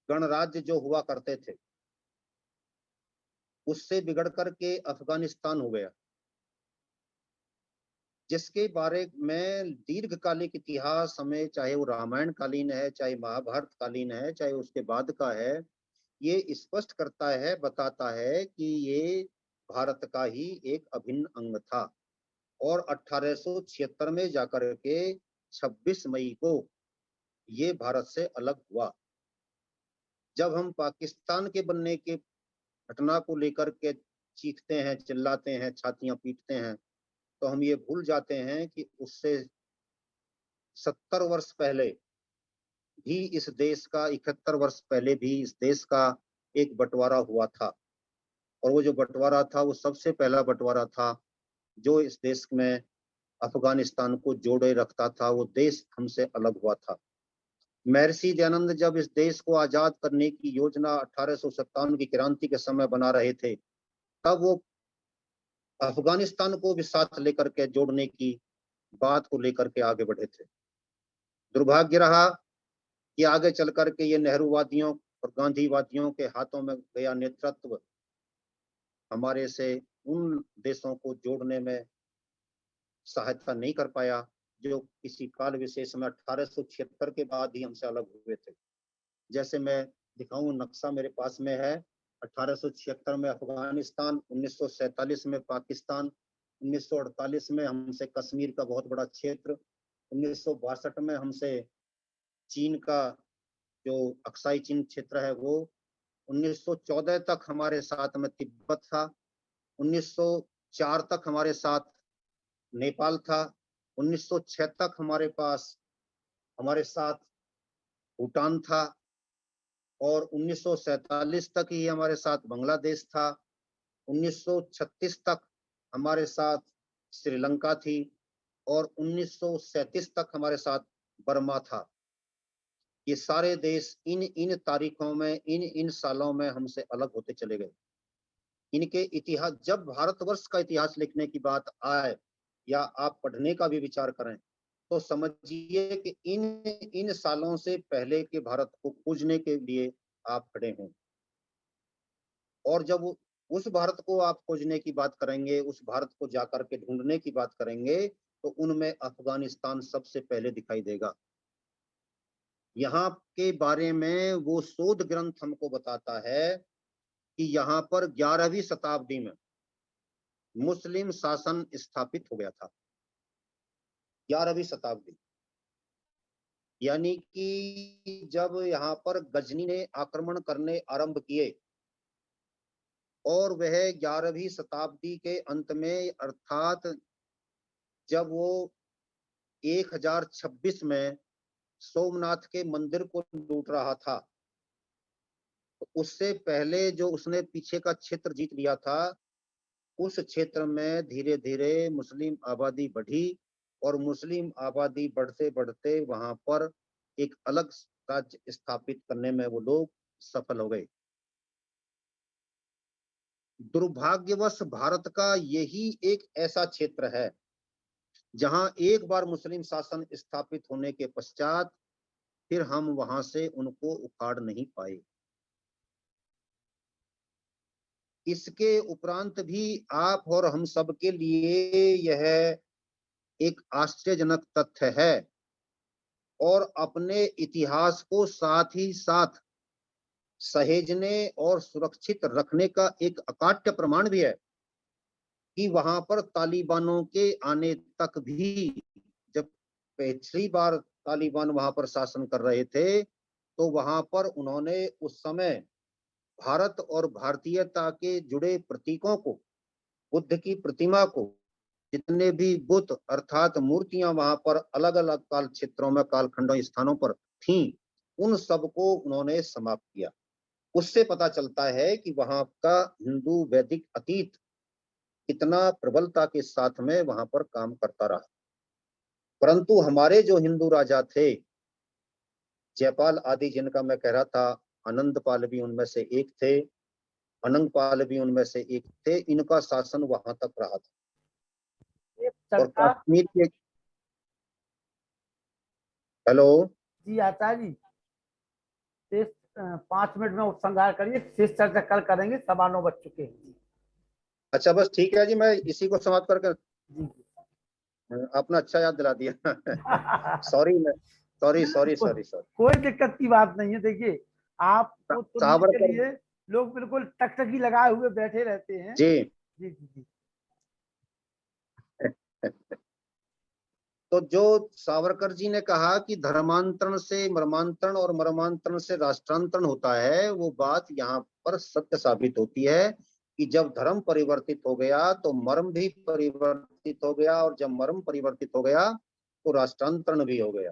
गणराज्य जो हुआ करते थे उससे बिगड़ करके अफगानिस्तान हो गया, जिसके बारे में दीर्घकालिक इतिहास हमें, चाहे वो रामायण कालीन है, चाहे महाभारत कालीन है, चाहे उसके बाद का है, ये स्पष्ट करता है, बताता है कि ये भारत का ही एक अभिन्न अंग था। और 1876 में जाकर के 26 मई को ये भारत से अलग हुआ। जब हम पाकिस्तान के बनने के घटना को लेकर के चीखते हैं, चिल्लाते हैं, छातियां पीटते हैं, तो हम ये भूल जाते हैं कि उससे 70 वर्ष पहले भी इस देश का, 71 वर्ष पहले भी इस देश का एक बंटवारा हुआ था। और वो जो बंटवारा था वो सबसे पहला बंटवारा था जो इस देश में अफगानिस्तान को जोड़े रखता था। वो देश हमसे अलग हुआ था। महर्षि दयानंद जब इस देश को आजाद करने की योजना 1857 की क्रांति के समय बना रहे थे, तब वो अफगानिस्तान को भी साथ लेकर के जोड़ने की बात को लेकर के आगे बढ़े थे। दुर्भाग्य रहा कि आगे चल करके ये नेहरूवादियों और गांधीवादियों के हाथों में गया नेतृत्व हमारे से उन देशों को जोड़ने में सहायता नहीं कर पाया जो किसी काल विशेष में 1876 के बाद ही हमसे अलग हुए थे। जैसे मैं दिखाऊं, नक्शा मेरे पास में है। 1876 में अफगानिस्तान, 1947 में पाकिस्तान, 1948 में हमसे कश्मीर का बहुत बड़ा क्षेत्र, 1962 में हमसे चीन का जो अक्साई चीन क्षेत्र है वो, 1914 तक हमारे साथ में तिब्बत था, 1904 तक हमारे साथ नेपाल था, 1906 तक हमारे साथ भूटान था, और 1947 तक ही हमारे साथ बांग्लादेश था। 1936 तक हमारे साथ श्रीलंका थी, और 1937 तक हमारे साथ बर्मा था। ये सारे देश इन इन तारीखों में, इन इन सालों में हमसे अलग होते चले गए। इनके इतिहास, जब भारतवर्ष का इतिहास लिखने की बात आए या आप पढ़ने का भी विचार करें, तो समझिए कि इन इन सालों से पहले के भारत को खोजने के लिए आप खड़े हैं। और जब उस भारत को आप खोजने की बात करेंगे, उस भारत को जाकर के ढूंढने की बात करेंगे, तो उनमें अफगानिस्तान सबसे पहले दिखाई देगा। यहाँ के बारे में वो शोध ग्रंथ हमको बताता है कि यहाँ पर 11वीं शताब्दी में मुस्लिम शासन स्थापित हो गया था। 11वीं शताब्दी, यानी कि जब यहाँ पर गजनी ने आक्रमण करने आरंभ किए, और वह 11वीं शताब्दी के अंत में, अर्थात जब वो 1026 में सोमनाथ के मंदिर को लूट रहा था, तो उससे पहले जो उसने पीछे का क्षेत्र जीत लिया था, उस क्षेत्र में धीरे धीरे मुस्लिम आबादी बढ़ी, और मुस्लिम आबादी बढ़ते बढ़ते वहां पर एक अलग राज्य स्थापित करने में वो लोग सफल हो गए। दुर्भाग्यवश भारत का यही एक ऐसा क्षेत्र है जहां एक बार मुस्लिम शासन स्थापित होने के पश्चात फिर हम वहां से उनको उखाड़ नहीं पाए। इसके उपरांत भी आप और हम सब के लिए यह एक आश्चर्यजनक तथ्य है, और अपने इतिहास को साथ ही साथ सहेजने और सुरक्षित रखने का एक अकाट्य प्रमाण भी है कि वहां पर तालिबानों के आने तक भी, जब पिछली बार तालिबान वहां पर शासन कर रहे थे, तो वहां पर उन्होंने उस समय भारत और भारतीयता के जुड़े प्रतीकों को, बुद्ध की प्रतिमा को, जितने भी बुद्ध अर्थात मूर्तियां वहां पर अलग अलग काल क्षेत्रों में, कालखंडों, स्थानों पर थीं, उन सबको उन्होंने समाप्त किया। उससे पता चलता है कि वहां का हिंदू वैदिक अतीत कितना प्रबलता के साथ में वहां पर काम करता रहा। परंतु हमारे जो हिंदू राजा थे, जयपाल आदि, जिनका मैं कह रहा था, आनंदपाल भी उनमें से एक थे, अनंगपाल भी उनमें से एक थे, इनका शासन वहां तक रहा था। एक और चर्चा। कश्मीर के, हेलो, जी आचार्य जी, शेष 5 मिनट में उपसंहार करिए, शेष चर्चा कल करेंगे, 9:15 बज चुके हैं। अच्छा बस ठीक है जी, मैं इसी को समाप्त करके जी जी। आपने अच्छा याद दिला दिया। सॉरी, मैं सॉरी सॉरी को, सॉरी सॉरी। कोई दिक्कत की बात नहीं है। देखिए, आपको सुनने के सावरकर लिए लोग बिल्कुल टकटकी लगाए हुए बैठे रहते हैं। जी। जी जी जी। तो जो सावरकर जी ने कहा कि धर्मांतरण से मर्मांतरण और मर्मांतरण से राष्ट्रांतरण होता है, वो बात यहाँ पर सत्य साबित होती है कि जब धर्म परिवर्तित हो गया तो मर्म भी परिवर्तित हो गया, और जब मर्म परिवर्तित हो गया तो राष्ट्रांतरण भी हो गया।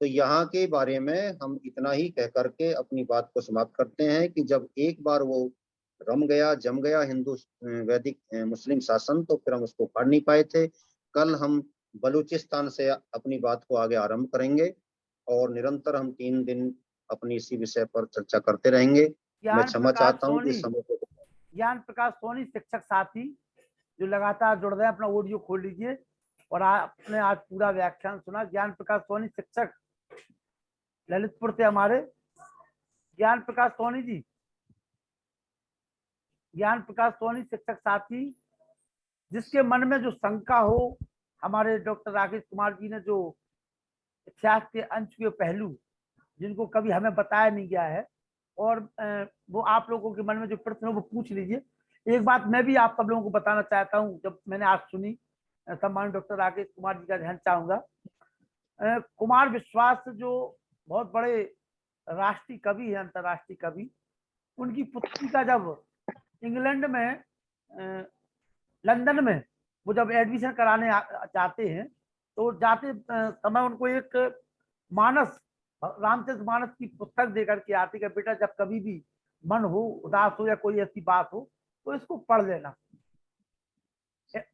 तो यहाँ के बारे में हम इतना ही कह करके अपनी बात को समाप्त करते हैं कि जब एक बार वो रम गया, जम गया हिंदू वैदिक मुस्लिम शासन, तो फिर हम उसको पढ़ नहीं पाए थे। कल हम बलूचिस्तान से अपनी बात को आगे आरंभ करेंगे और निरंतर हम 3 दिन अपनी इसी विषय पर चर्चा करते रहेंगे। मैं ज्ञान क्षमा प्रकाश चाहता हूँ कि सोनी, समय को ज्ञान प्रकाश सोनी शिक्षक साथी जो लगातार जुड़ रहे हैं, अपना ऑडियो खोल लीजिए और आपने आज पूरा व्याख्यान सुना। ज्ञान प्रकाश सोनी शिक्षक ललितपुर से हमारे, ज्ञान प्रकाश सोनी जी, ज्ञान प्रकाश सोनी शिक्षक साथी, जिसके मन में जो शंका हो, हमारे डॉक्टर राकेश कुमार जी ने जो इतिहास के अंश के पहलू जिनको कभी हमें बताया नहीं गया है, और वो आप लोगों के मन में जो प्रश्न हो वो पूछ लीजिए। एक बात मैं भी आप सब लोगों को बताना चाहता हूँ, जब मैंने आज सुनी, सम्मानित डॉक्टर राकेश कुमार जी का ध्यान चाहूंगा। कुमार विश्वास जो बहुत बड़े राष्ट्रीय कवि है, अंतर्राष्ट्रीय कवि, उनकी पुत्री का जब इंग्लैंड में, लंदन में वो जब एडमिशन कराने जाते हैं, तो जाते समय उनको एक मानस, रामचंद्र मानस की पुस्तक देकर के आते कि बेटा जब कभी भी मन हो, उदास हो या कोई ऐसी बात हो तो इसको पढ़ लेना।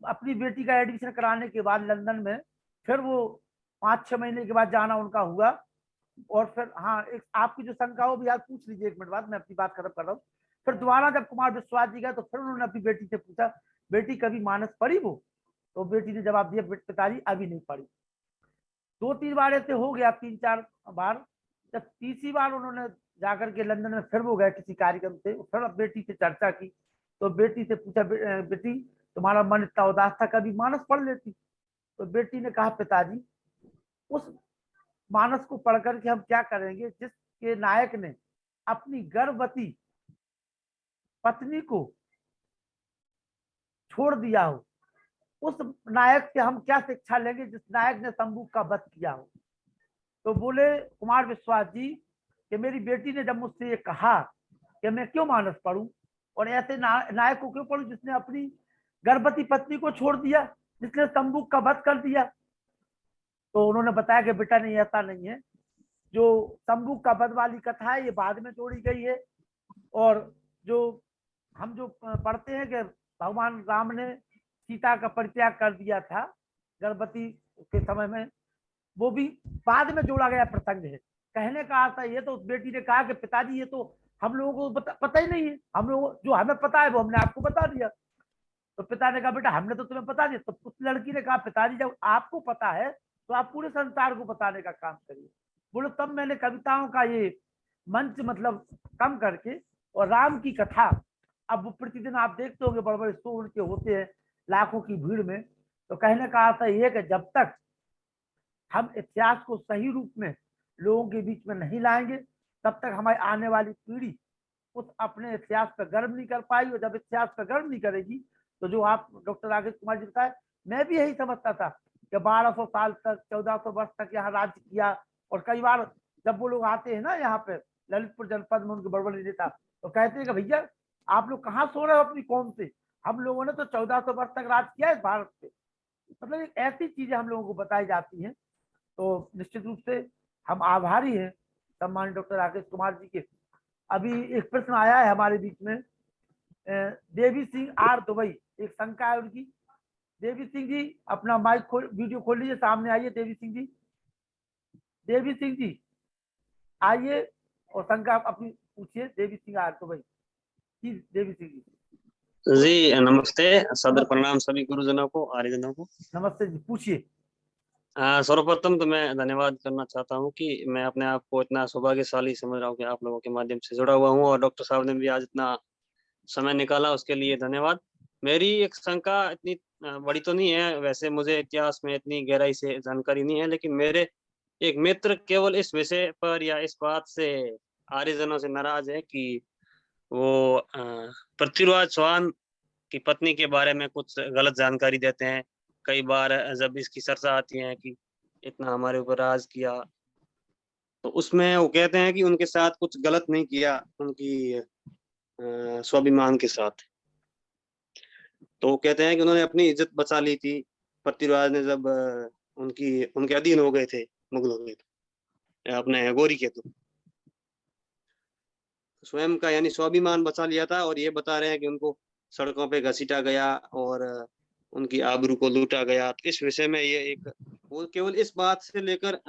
अपनी बेटी का एडमिशन कराने के बाद लंदन में फिर वो 5-6 महीने के बाद जाना उनका हुआ। और फिर हाँ, एक आपकी जो शंका हो भी आज पूछ लीजिए, 1 मिनट बाद मैं अपनी बात खत्म कर रहा हूँ। फिर दोबारा जब कुमार विश्वास जी गए तो फिर उन्होंने अपनी बेटी से पूछा, बेटी कभी मानस पढ़ी वो? तो बेटी ने जवाब दिया, पिताजी अभी नहीं पढ़ी। 2-3 बार ऐसे हो गया, 3-4 बार। जब तीसरी बार उन्होंने जाकर के लंदन में फिर वो गए किसी कार्यक्रम से, फिर बेटी से चर्चा की, तो बेटी से पूछा, बेटी तुम्हारा मन इतना उदास था, कभी मानस पढ़ लेती? तो बेटी ने कहा, पिताजी उस मानस को पढ़ करके हम क्या करेंगे जिसके नायक ने अपनी गर्भवती पत्नी को छोड़ दिया हो? उस नायक से हम क्या शिक्षा लेंगे जिस नायक ने तंबू का वध किया हो? तो बोले कुमार विश्वास जी कि मेरी बेटी ने जब मुझसे ये कहा कि मैं क्यों मानस पढ़ूं और ऐसे नायक को क्यों पढ़ूं जिसने अपनी गर्भवती पत्नी को छोड़ दिया, जिसने तंबू का वध कर दिया। तो उन्होंने बताया कि बेटा नहीं, ऐसा नहीं है, जो तंबू का वध वाली कथा है ये बाद में जोड़ी गई है, और जो हम जो पढ़ते हैं कि भगवान राम ने सीता का परित्याग कर दिया था गर्भवती के समय में, वो भी बाद में जोड़ा गया प्रसंग है। कहने का अर्थ ये, तो उस बेटी ने कहा कि पिताजी ये तो हम लोगों को पता ही नहीं है, हम लोग जो हमें पता है वो हमने आपको बता दिया। तो पिता ने कहा, बेटा हमने तो तुम्हें बता दिया। तो उस लड़की ने कहा, पिताजी जब आपको पता है तो आप पूरे संसार को बताने का काम करिए। बोले तब मैंने कविताओं का ये मंच मतलब कम करके, और राम की कथा, अब वो प्रतिदिन आप देखते होंगे बड़े बड़े शो उनके होते हैं लाखों की भीड़ में। तो कहने का अर्थ ये कि जब तक हम इतिहास को सही रूप में लोगों के बीच में नहीं लाएंगे, तब तक हमारी आने वाली पीढ़ी उस अपने इतिहास पर गर्व नहीं कर पाएगी। और जब इतिहास पर गर्व नहीं करेगी तो जो आप डॉक्टर राकेश कुमार जी बताए, मैं भी यही समझता था कि 1200 साल तक, 1400 वर्ष तक यहाँ राज्य किया। और कई बार जब वो लोग आते हैं ना यहाँ पे ललितपुर जनपद में, उनके बड़े बड़े नेता, तो कहते हैं कि भैया आप लोग कहाँ सो रहे हो अपनी कौम से, हम लोगों ने तो 1400 वर्ष तक राज किया है भारत पे। मतलब ऐसी चीजें हम लोगों को बताई जाती हैं। तो निश्चित रूप से हम आभारी हैं सम्मानित डॉक्टर राकेश कुमार जी के। अभी एक प्रश्न आया है हमारे बीच में, देवी सिंह आर दुबई, एक शंका है उनकी। देवी सिंह जी अपना माइक खोल, वीडियो खोल लीजिए, सामने आइए देवी सिंह जी। देवी सिंह जी आइए और शंका अपनी पूछिए, देवी सिंह आर दुबई जी। देवी सिंह जी जी नमस्ते, सदर नमस्ते। प्रणाम सभी गुरुजनों को, आर्यजनों को। नमस्ते जी, पूछिए। सर्वप्रथम तो मैं धन्यवाद करना चाहता हूं कि मैं अपने आप को इतना सौभाग्यशाली समझ रहा हूं कि आप लोगों के माध्यम से जुड़ा हुआ हूं, और डॉक्टर साहब ने भी आज इतना समय निकाला, उसके लिए धन्यवाद। मेरी एक शंका इतनी बड़ी तो नहीं है, वैसे मुझे इतिहास में इतनी गहराई से जानकारी नहीं है, लेकिन मेरे एक मित्र केवल इस विषय पर या इस बात से आर्यजनों से नाराज है कि वो पृथ्वीराज चौहान की पत्नी के बारे में कुछ गलत जानकारी देते हैं। कई बार जब इसकी चर्चा आती है कि इतना हमारे ऊपर राज किया, तो उसमें वो कहते हैं कि उनके साथ कुछ गलत नहीं किया, उनकी स्वाभिमान के साथ। तो वो कहते हैं कि उन्होंने अपनी इज्जत बचा ली थी पृथ्वीराज ने, जब उनके अधीन हो गए थे मुगलों के, अपने गौरी के। तो स्वयं का यानी स्वाभिमान बचा लिया था, और ये बता रहे हैं कि उनको सड़कों पे घसीटा गया और उनकी आबरू को लूटा गया। तो इस विषय में ये एक, वो केवल इस बात से लेकर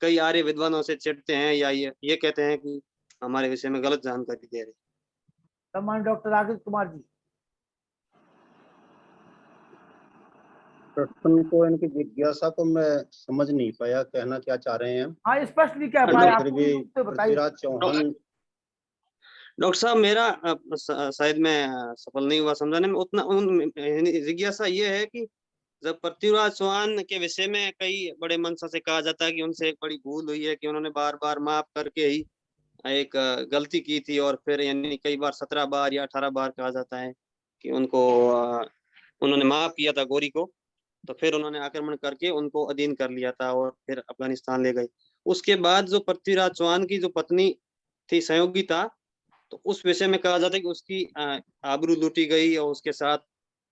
कई आर्य विद्वानों से चिढ़ते हैं या ये कहते हैं कि हमारे विषय में गलत जानकारी दे रहे हैं। सम्मान डॉक्टर राकेश कुमार जी। प्रश्न को, इनकी जिज्ञासा को मैं समझ नहीं पाया, कहना क्या चाह रहे हैं। हाँ, स्पष्ट नहीं कह डॉक्टर पाए आप, फिर पूर्ण भी रूप से बताइए। पृथ्वीराज चौहान, डॉक्टर साहब, मेरा शायद मैं सफल नहीं हुआ समझाने में। उतना जिज्ञासा ये है कि जब पृथ्वीराज चौहान के विषय में कई बड़े मंशा से कहा जाता है कि उनसे एक बड़ी भूल हुई है कि उन्होंने बार बार माफ करके ही एक गलती की थी, और फिर यानी कई बार 17 बार या 18 बार कहा जाता है कि उनको उन्होंने माफ किया था गौरी को, तो फिर उन्होंने आक्रमण करके उनको अधीन कर लिया था और फिर अफगानिस्तान ले गए। उसके बाद जो पृथ्वीराज चौहान की जो पत्नी थी संयोगिता, तो उस विषय में कहा जाता है कि उसकी आबरू लूटी गई और उसके साथ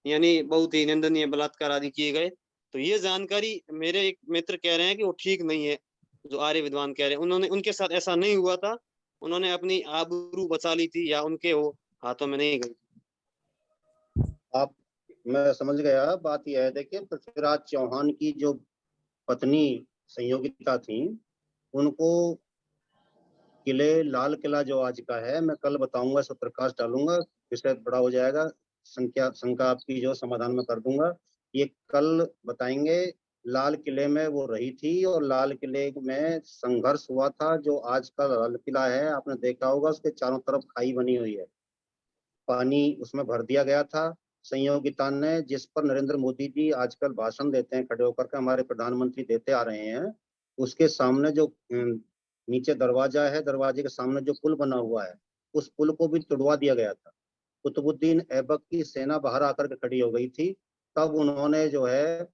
यानी बहुत ही निंदनीय बलात्कार आदि किए गए। तो ये जानकारी मेरे एक मित्र कह रहे हैं कि वो ठीक नहीं है, जो आर्य विद्वान कह रहे हैं। उन्होंने, उनके साथ ऐसा नहीं हुआ था, उन्होंने अपनी आबरू बचा ली थी, या उनके वो हाथों में नहीं गई। आप, मैं समझ गया। बात यह है, देखिए, पृथ्वीराज चौहान की जो पत्नी संयोगिता थी, उनको किले, लाल किला जो आज का है, मैं कल बताऊंगा, इस पर प्रकाश डालूंगा, विषय बड़ा हो जाएगा, शंका आपकी जो समाधान में कर दूंगा, ये कल बताएंगे। लाल किले में वो रही थी और लाल किले में संघर्ष हुआ था। जो आज का लाल किला है, आपने देखा होगा, उसके चारों तरफ खाई बनी हुई है, पानी उसमें भर दिया गया था। संयोगिता ने, जिस पर नरेंद्र मोदी जी आजकल भाषण देते हैं खड़े होकर के, हमारे प्रधानमंत्री देते आ रहे हैं, उसके सामने जो नीचे दरवाजा है, दरवाजे के सामने जो पुल बना हुआ है, उस पुल को भी तोड़वा दिया गया था। कुतुबुद्दीन ऐबक की सेना बाहर आकर के खड़ी हो गई थी। तब उन्होंने जो है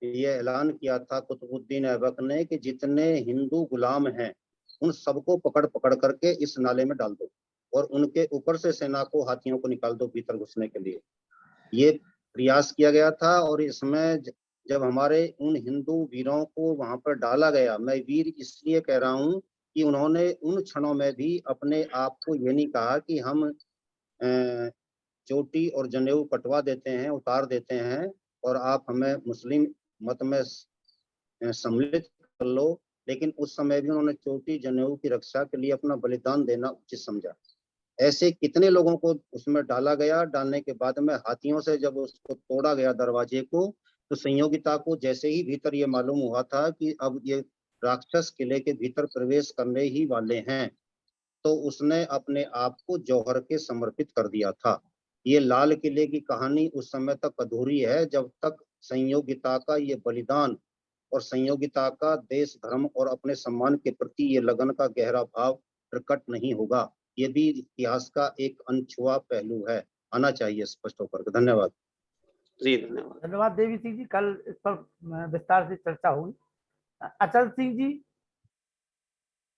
ये ऐलान किया था, कुतुबुद्दीन ऐबक ने, कि जितने हिंदू गुलाम हैं उन सबको पकड़ पकड़ करके इस नाले में डाल दो और उनके ऊपर से सेना को, हाथियों को निकाल दो भीतर घुसने के लिए। ये प्रयास किया गया था। और इसमें जब हमारे उन हिंदू वीरों को वहां पर डाला गया, मैं वीर इसलिए कह रहा हूं कि उन्होंने उन क्षणों में भी अपने आप को ये नहीं कहा कि हम चोटी और जनेऊ कटवा देते हैं, उतार देते हैं, और आप हमें मुस्लिम मत में सम्मिलित कर लो। लेकिन उस समय भी उन्होंने चोटी जनेऊ की रक्षा के लिए अपना बलिदान देना उचित समझा। ऐसे कितने लोगों को उसमें डाला गया। डालने के बाद में हाथियों से जब उसको तोड़ा गया दरवाजे को, तो संयोगिता को जैसे ही भीतर ये मालूम हुआ था कि अब ये राक्षस किले के भीतर प्रवेश करने ही वाले हैं, तो उसने अपने आप को जौहर के समर्पित कर दिया था। ये लाल किले की कहानी उस समय तक अधूरी है जब तक संयोगिता का ये बलिदान और संयोगिता का देश, धर्म और अपने सम्मान के प्रति ये लगन का गहरा भाव प्रकट नहीं होगा। ये भी इतिहास का एक अनछुआ पहलू है, आना चाहिए स्पष्ट होकर। धन्यवाद जी, धन्यवाद। धन्यवाद देवी सिंह जी, कल इस पर विस्तार से चर्चा हुई। अचल सिंह जी,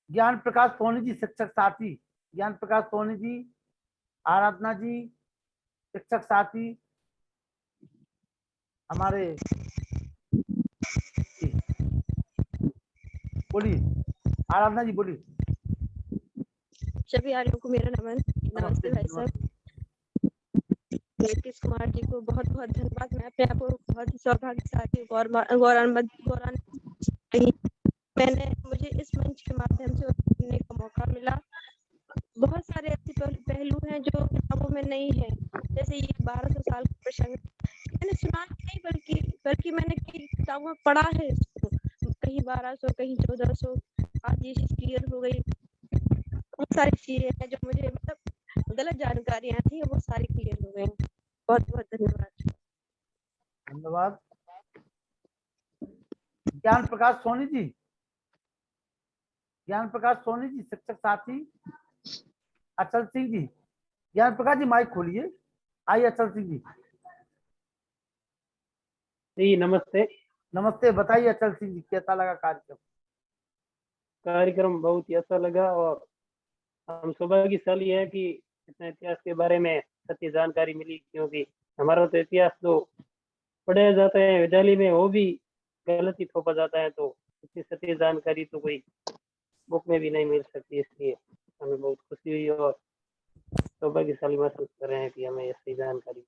ज्ञान प्रकाश सोनी जी शिक्षक साथी, ज्ञान प्रकाश सोनी जी, आराधना जी शिक्षक साथी हमारे, बोलिए आराधना जी, बोलिए। सभी आर्यों को मेरा नमस्ते भाई साहब। नीतीश कुमार जी को बहुत बहुत धन्यवाद। मैं अपने आप को बहुत ही सौभाग्यशाली मैंने मुझे इस मंच के माध्यम से सुनने का मौका मिला। बहुत सारे ऐसे पहलू हैं जो किताबों में नहीं है, जैसे ये 1200 साल का प्रसंग मैंने सुना नहीं, बल्कि मैंने कई किताबों में पढ़ा है इसको, कहीं 1200 कहीं 1400, आज ये चीज क्लियर हो गई। बहुत सारी चीजें हैं जो मुझे मतलब गलत जानकारियां थी, वो सारी क्लियर हो गई। बहुत बहुत धन्यवाद। धन्यवाद। ज्ञान प्रकाश सोनी जी, ज्ञान प्रकाश सोनी जी शिक्षक साथी, अचल सिंह जी, ज्ञान प्रकाश जी माइक खोलिए। आइए अचल सिंह जी। जी नमस्ते। नमस्ते, बताइए अचल सिंह जी, कैसा लगा कार्यक्रम? कार्यक्रम बहुत ही अच्छा लगा और हम सौभाग्यशाली है कि इतने इतिहास के बारे में सत्य जानकारी मिली, क्योंकि हमारा तो इतिहास तो पढ़ाया जाता है विद्यालय में, वो भी गलत ही थोपा जाता है, तो इतनी सत्य जानकारी तो कोई बुक में भी नहीं मिल सकती। इसलिए हमें बहुत खुशी हुई और सौभाग्यशाली महसूस कर रहे हैं कि हमें ऐसी जानकारी।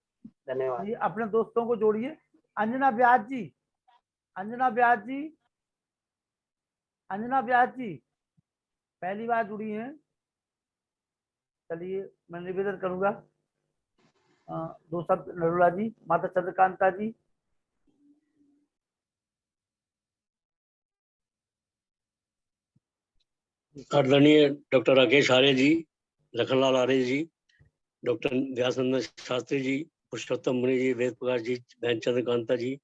धन्यवाद। ये अपने दोस्तों को जोड़िए। अंजना व्यास जी, अंजना व्यास जी, अंजना व्यास जी पहली बार जुड़ी हैं। चलिए मैं निवेदन करूंगा, दो शब्द नरूला जी, माता चंद्रकांता जी। आदरणीय डॉक्टर राकेश आर्य जी, लखनलाल आर्य जी, डॉक्टर व्यासनंदन शास्त्री जी, पुरुषोत्तम मुनि जी, वेद प्रकाश जी, बहन चंद्रकांता जी,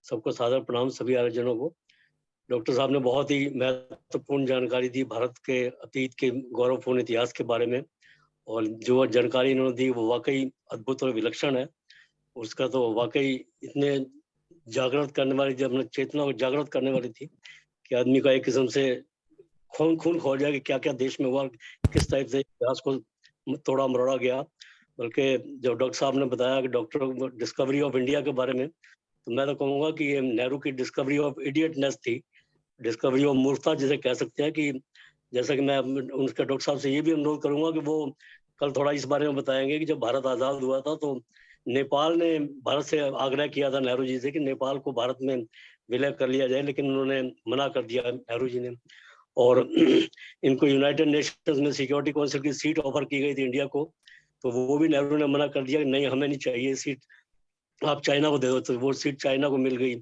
सबको सादर प्रणाम। सभी आयोजनों को डॉक्टर साहब ने बहुत ही महत्वपूर्ण जानकारी दी भारत के अतीत के गौरवपूर्ण इतिहास के बारे में, और जो जानकारी इन्होंने दी वो वाकई अद्भुत और विलक्षण है। उसका तो वाकई इतने जागृत करने वाली, जब अपने चेतना को जागृत करने वाली थी कि आदमी का एक किस्म से खून खो जाए कि क्या क्या देश में हुआ, किस टाइप से इतिहास को तोड़ा मरोड़ा गया। बल्कि जब डॉक्टर साहब ने बताया कि डॉक्टर डिस्कवरी ऑफ इंडिया के बारे में, तो मैं तो कहूँगा कि ये नेहरू की डिस्कवरी ऑफ इडियटनेस थी, डिस्कवरी ऑफ मूर्खता जिसे कह सकते हैं। कि जैसा कि मैं उनके डॉक्टर साहब से ये भी अनुरोध करूंगा कि वो कल थोड़ा इस बारे में बताएंगे कि जब भारत आज़ाद हुआ था तो नेपाल ने भारत से आग्रह किया था नेहरू जी से कि नेपाल को भारत में विलय कर लिया जाए, लेकिन उन्होंने मना कर दिया नेहरू जी ने। और इनको यूनाइटेड नेशंस में सिक्योरिटी काउंसिल की सीट ऑफर की गई थी इंडिया को, तो वो भी नेहरू ने मना कर दिया कि नहीं, हमें नहीं चाहिए सीट, आप चाइना को दे दो। तो वो सीट चाइना को मिल गई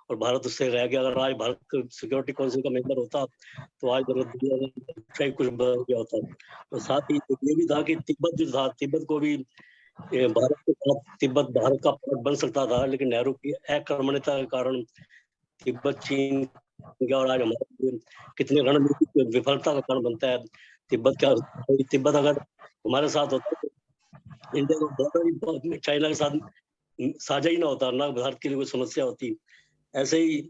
और भारत उससे रह गया। अगर आज भारत सिक्योरिटी काउंसिल का मेंबर होता तो आज दुनिया में शायद कुछ बदल गया होता। और साथ ही ये भी था कि तिब्बत जो था, तिब्बत को भी भारत के साथ, तिब्बत भारत का पार्ट बन सकता था, लेकिन नेहरू की अकर्मण्यता के कारण तिब्बत चीन गया। और आज हमारे कितने रणनीतिक विफलता का कारण बनता है तिब्बत। क्या तिब्बत अगर हमारे साथ होता तो इंडिया का बॉर्डर चाइना के साथ साझा ही ना होता, ना भारत के लिए कोई समस्या होती। ऐसे ही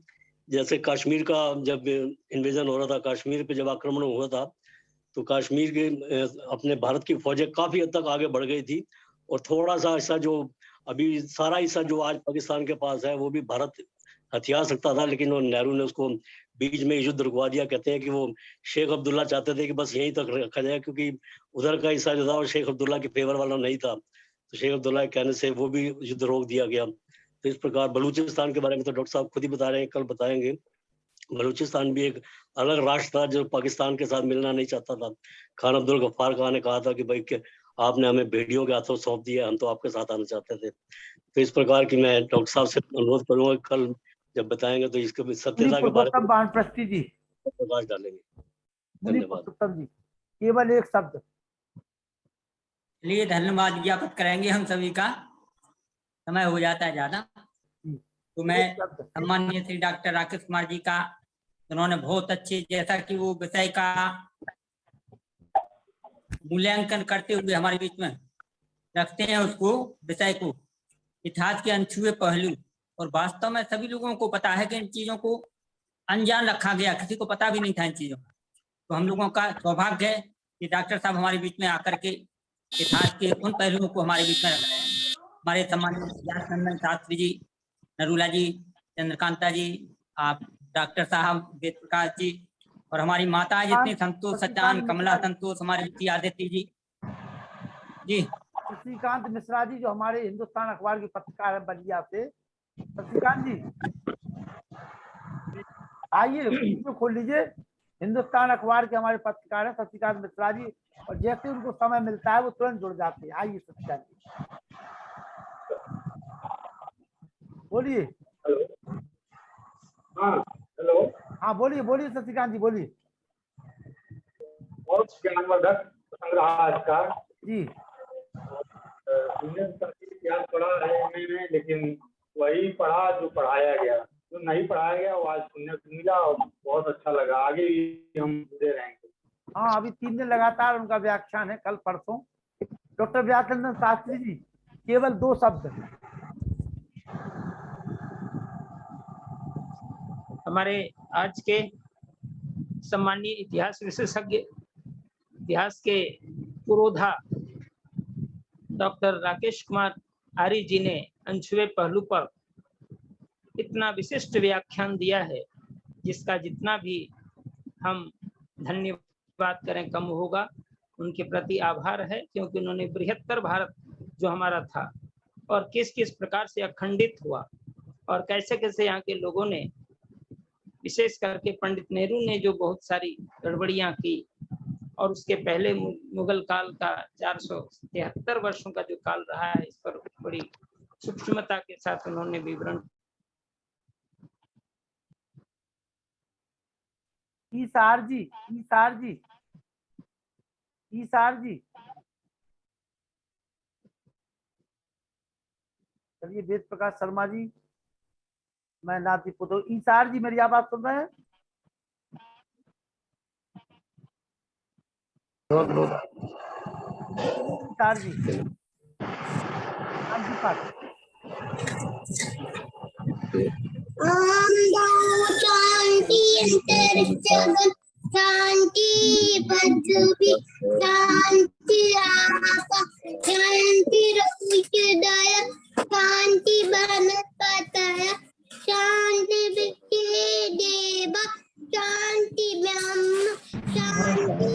जैसे कश्मीर का जब इन्वेजन हो रहा था, कश्मीर पे जब आक्रमण हुआ था, तो कश्मीर के अपने भारत की फौजें काफी हद तक आगे बढ़ गई थी, और थोड़ा सा हिस्सा जो अभी सारा हिस्सा जो आज पाकिस्तान के पास है वो भी भारत हथियार सकता था, लेकिन वो नेहरू ने उसको बीच में युद्ध रुकवा दिया। कहते हैं कि वो शेख अब्दुल्ला चाहते थे कि बस यहीं तक रखा जाए, क्योंकि उधर का हिस्सा जो था वो शेख अब्दुल्ला के फेवर वाला नहीं था, तो शेख अब्दुल्ला के कहने से वो भी युद्ध रोक दिया गया। तो इस प्रकार बलूचिस्तान के बारे में तो डॉक्टर साहब खुद ही बता रहे हैं, कल बताएंगे। बलूचिस्तान भी एक अलग राष्ट्र था जो पाकिस्तान के साथ मिलना नहीं चाहता था। खान अब्दुल गफ्फार खान ने कहा था कि भाई आपने हमें भेड़ियों के हाथों सौंप दिया, हम तो आपके साथ आना चाहते थे। तो इस प्रकार की मैं डॉक्टर साहब से अनुरोध करूंगा कल जब बताएंगे तो इसके सत्यता के बारे में वानप्रस्थी जी प्रकाश डालेंगे। मुनि पुरुषोत्तम जी केवल एक शब्द। लिए धन्यवाद ज्ञापित करेंगे हम सभी का, समय हो जाता है ज्यादा। तो मैं सम्माननीय श्री डॉक्टर राकेश कुमार जी का, उन्होंने बहुत अच्छे, जैसा कि वो विषय का मूल्यांकन करते हुए हमारे बीच में रखते हैं उसको, विषय को, इतिहास के अनछुए पहलू। और वास्तव में सभी लोगों को पता है कि इन चीजों को अनजान रखा गया, किसी को पता भी नहीं था इन चीजों का। तो हम लोगों का सौभाग्य है कि डॉक्टर साहब हमारे बीच में आकर के इतिहास के उन पहलुओं को हमारे बीच में रखा है। हमारे सम्मानित व्यासनंदन शास्त्री जी, नरूला जी, चंद्रकांता जी, आप डॉक्टर साहब, वेद प्रकाश जी, और हमारी माता जितनी संतोष सचान, कमला संतोष, हमारी आदित्य जी जी, शशिकांत मिश्रा जी जो हमारे हिंदुस्तान अखबार के पत्रकार है बलिया से। शशिकांत जी आइए, खोल लीजिए। हिंदुस्तान अखबार के हमारे पत्रकार है शशिकांत मिश्रा जी, और जैसे उनको समय मिलता है वो तुरंत जुड़ जाते हैं। आइए शशिकांत जी, बोलिए। हेलो, हाँ बोलिए, बोलिए शशिकांत जी, बोलिए। बहुत ज्ञानवर्धक संग्रह आज का जी। इतिहास पढ़ा है मैंने, लेकिन वही पढ़ा जो पढ़ाया गया, जो नहीं पढ़ाया गया वो आज सुनने को मिला और बहुत अच्छा लगा। आगे भी हम जुड़े रहेंगे। हाँ, अभी 3 दिन लगातार उनका व्याख्यान है, कल परसों। डॉक्टर व्यासनंदन शास्त्री जी केवल 2 शब्द। हमारे आज के सम्मानीय इतिहास विशेषज्ञ, इतिहास के पुरोधा डॉक्टर राकेश कुमार आर्य जी ने अनछुए पहलू पर इतना विशिष्ट व्याख्यान दिया है, जिसका जितना भी हम धन्यवाद करें कम होगा। उनके प्रति आभार है, क्योंकि उन्होंने बृहत्तर भारत जो हमारा था और किस किस प्रकार से अखंडित हुआ और कैसे कैसे यहाँ के लोगों ने, विशेष करके पंडित नेहरू ने जो बहुत सारी गड़बड़ियां की, और उसके पहले मुगल काल का 473 वर्षों का जो काल रहा है, इस पर बड़ी सूक्ष्मता के साथ उन्होंने विवरण। ईसार जी, ईसार जी, ईसार जी, चलिए वेद प्रकाश शर्मा जी, मैं नाती पुतो। ईसार जी, मेरी आवाज सुन रहे हैं? ईसार जी, हाँ जी पाठ। शांति अंतरिक्ष शांति पृथ्वी शांति आकाश शांति हृदय शांति वनस्पतय शांति विश्वे देव शांति ब्रह्म शांति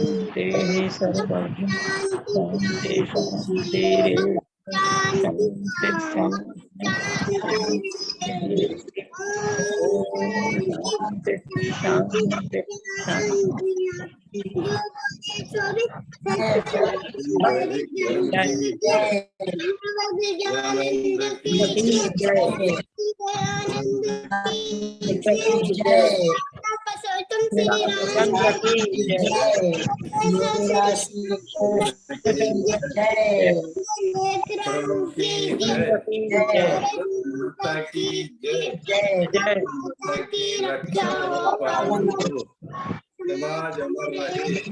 समाज अमर रहे, जय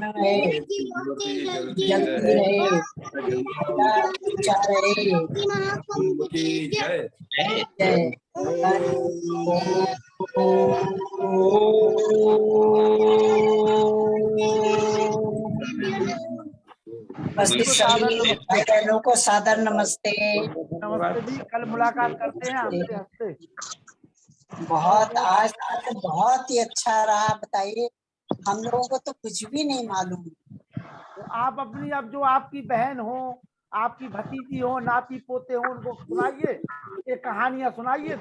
जय। भाई बहनों को सादर नमस्ते। नमस्ते जी, कल मुलाकात करते हैं हंसते हंसते। बहुत आज बहुत ही अच्छा रहा। बताइए, हम लोगों को तो कुछ भी नहीं मालूम। तो आप अपनी, अब जो आपकी बहन हो, आपकी भतीजी हो, नाती पोते हो, उनको सुनाइए, ये कहानियां सुनाइए।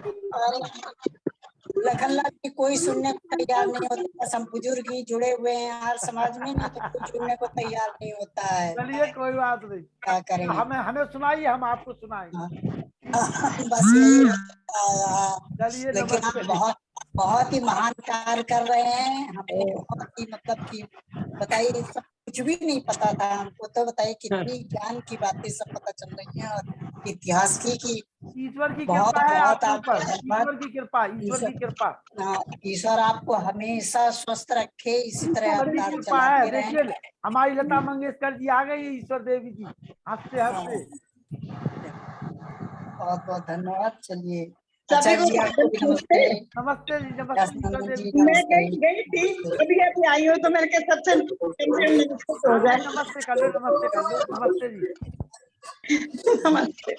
लखनलाल की कोई सुनने को तैयार नहीं होता। बस हम बुजुर्ग ही जुड़े हुए हैं हर समाज में, नहीं तो कोई सुनने को तैयार नहीं होता है। चलिए कोई बात नहीं, क्या करेंगे। हमें सुनाइए, हम आपको सुनाएंगे। बस यही। चलिए लेकिन आप बहुत ही महान कार्य कर रहे हैं। हमें बहुत ही मतलब कि बताइए, सब कुछ भी नहीं पता था हमको, तो बताइए कितनी ज्ञान की बातें सब पता चल रही हैं और इतिहास की ईश्वर की बहुत कृपा है बहुत आपके ऊपर। ईश्वर की कृपा, ईश्वर की कृपा। ईश्वर आपको हमेशा स्वस्थ रखे, इसी तरह आप कार्य कृपा है। चलाते रहें। देखिए हमारी लता मंगेशकर जी आ गई, ईश्वर देवी जी, हंसते हंसते। बहुत बहुत धन्यवाद। चलिए, सभी को नमस्ते जी, नमस्ते। मैं गई थी, अभी अभी आई हूँ, तो मैंने कहा सबसे हो जाए। नमस्ते कर लो, नमस्ते कर लो। नमस्ते जी, नमस्ते।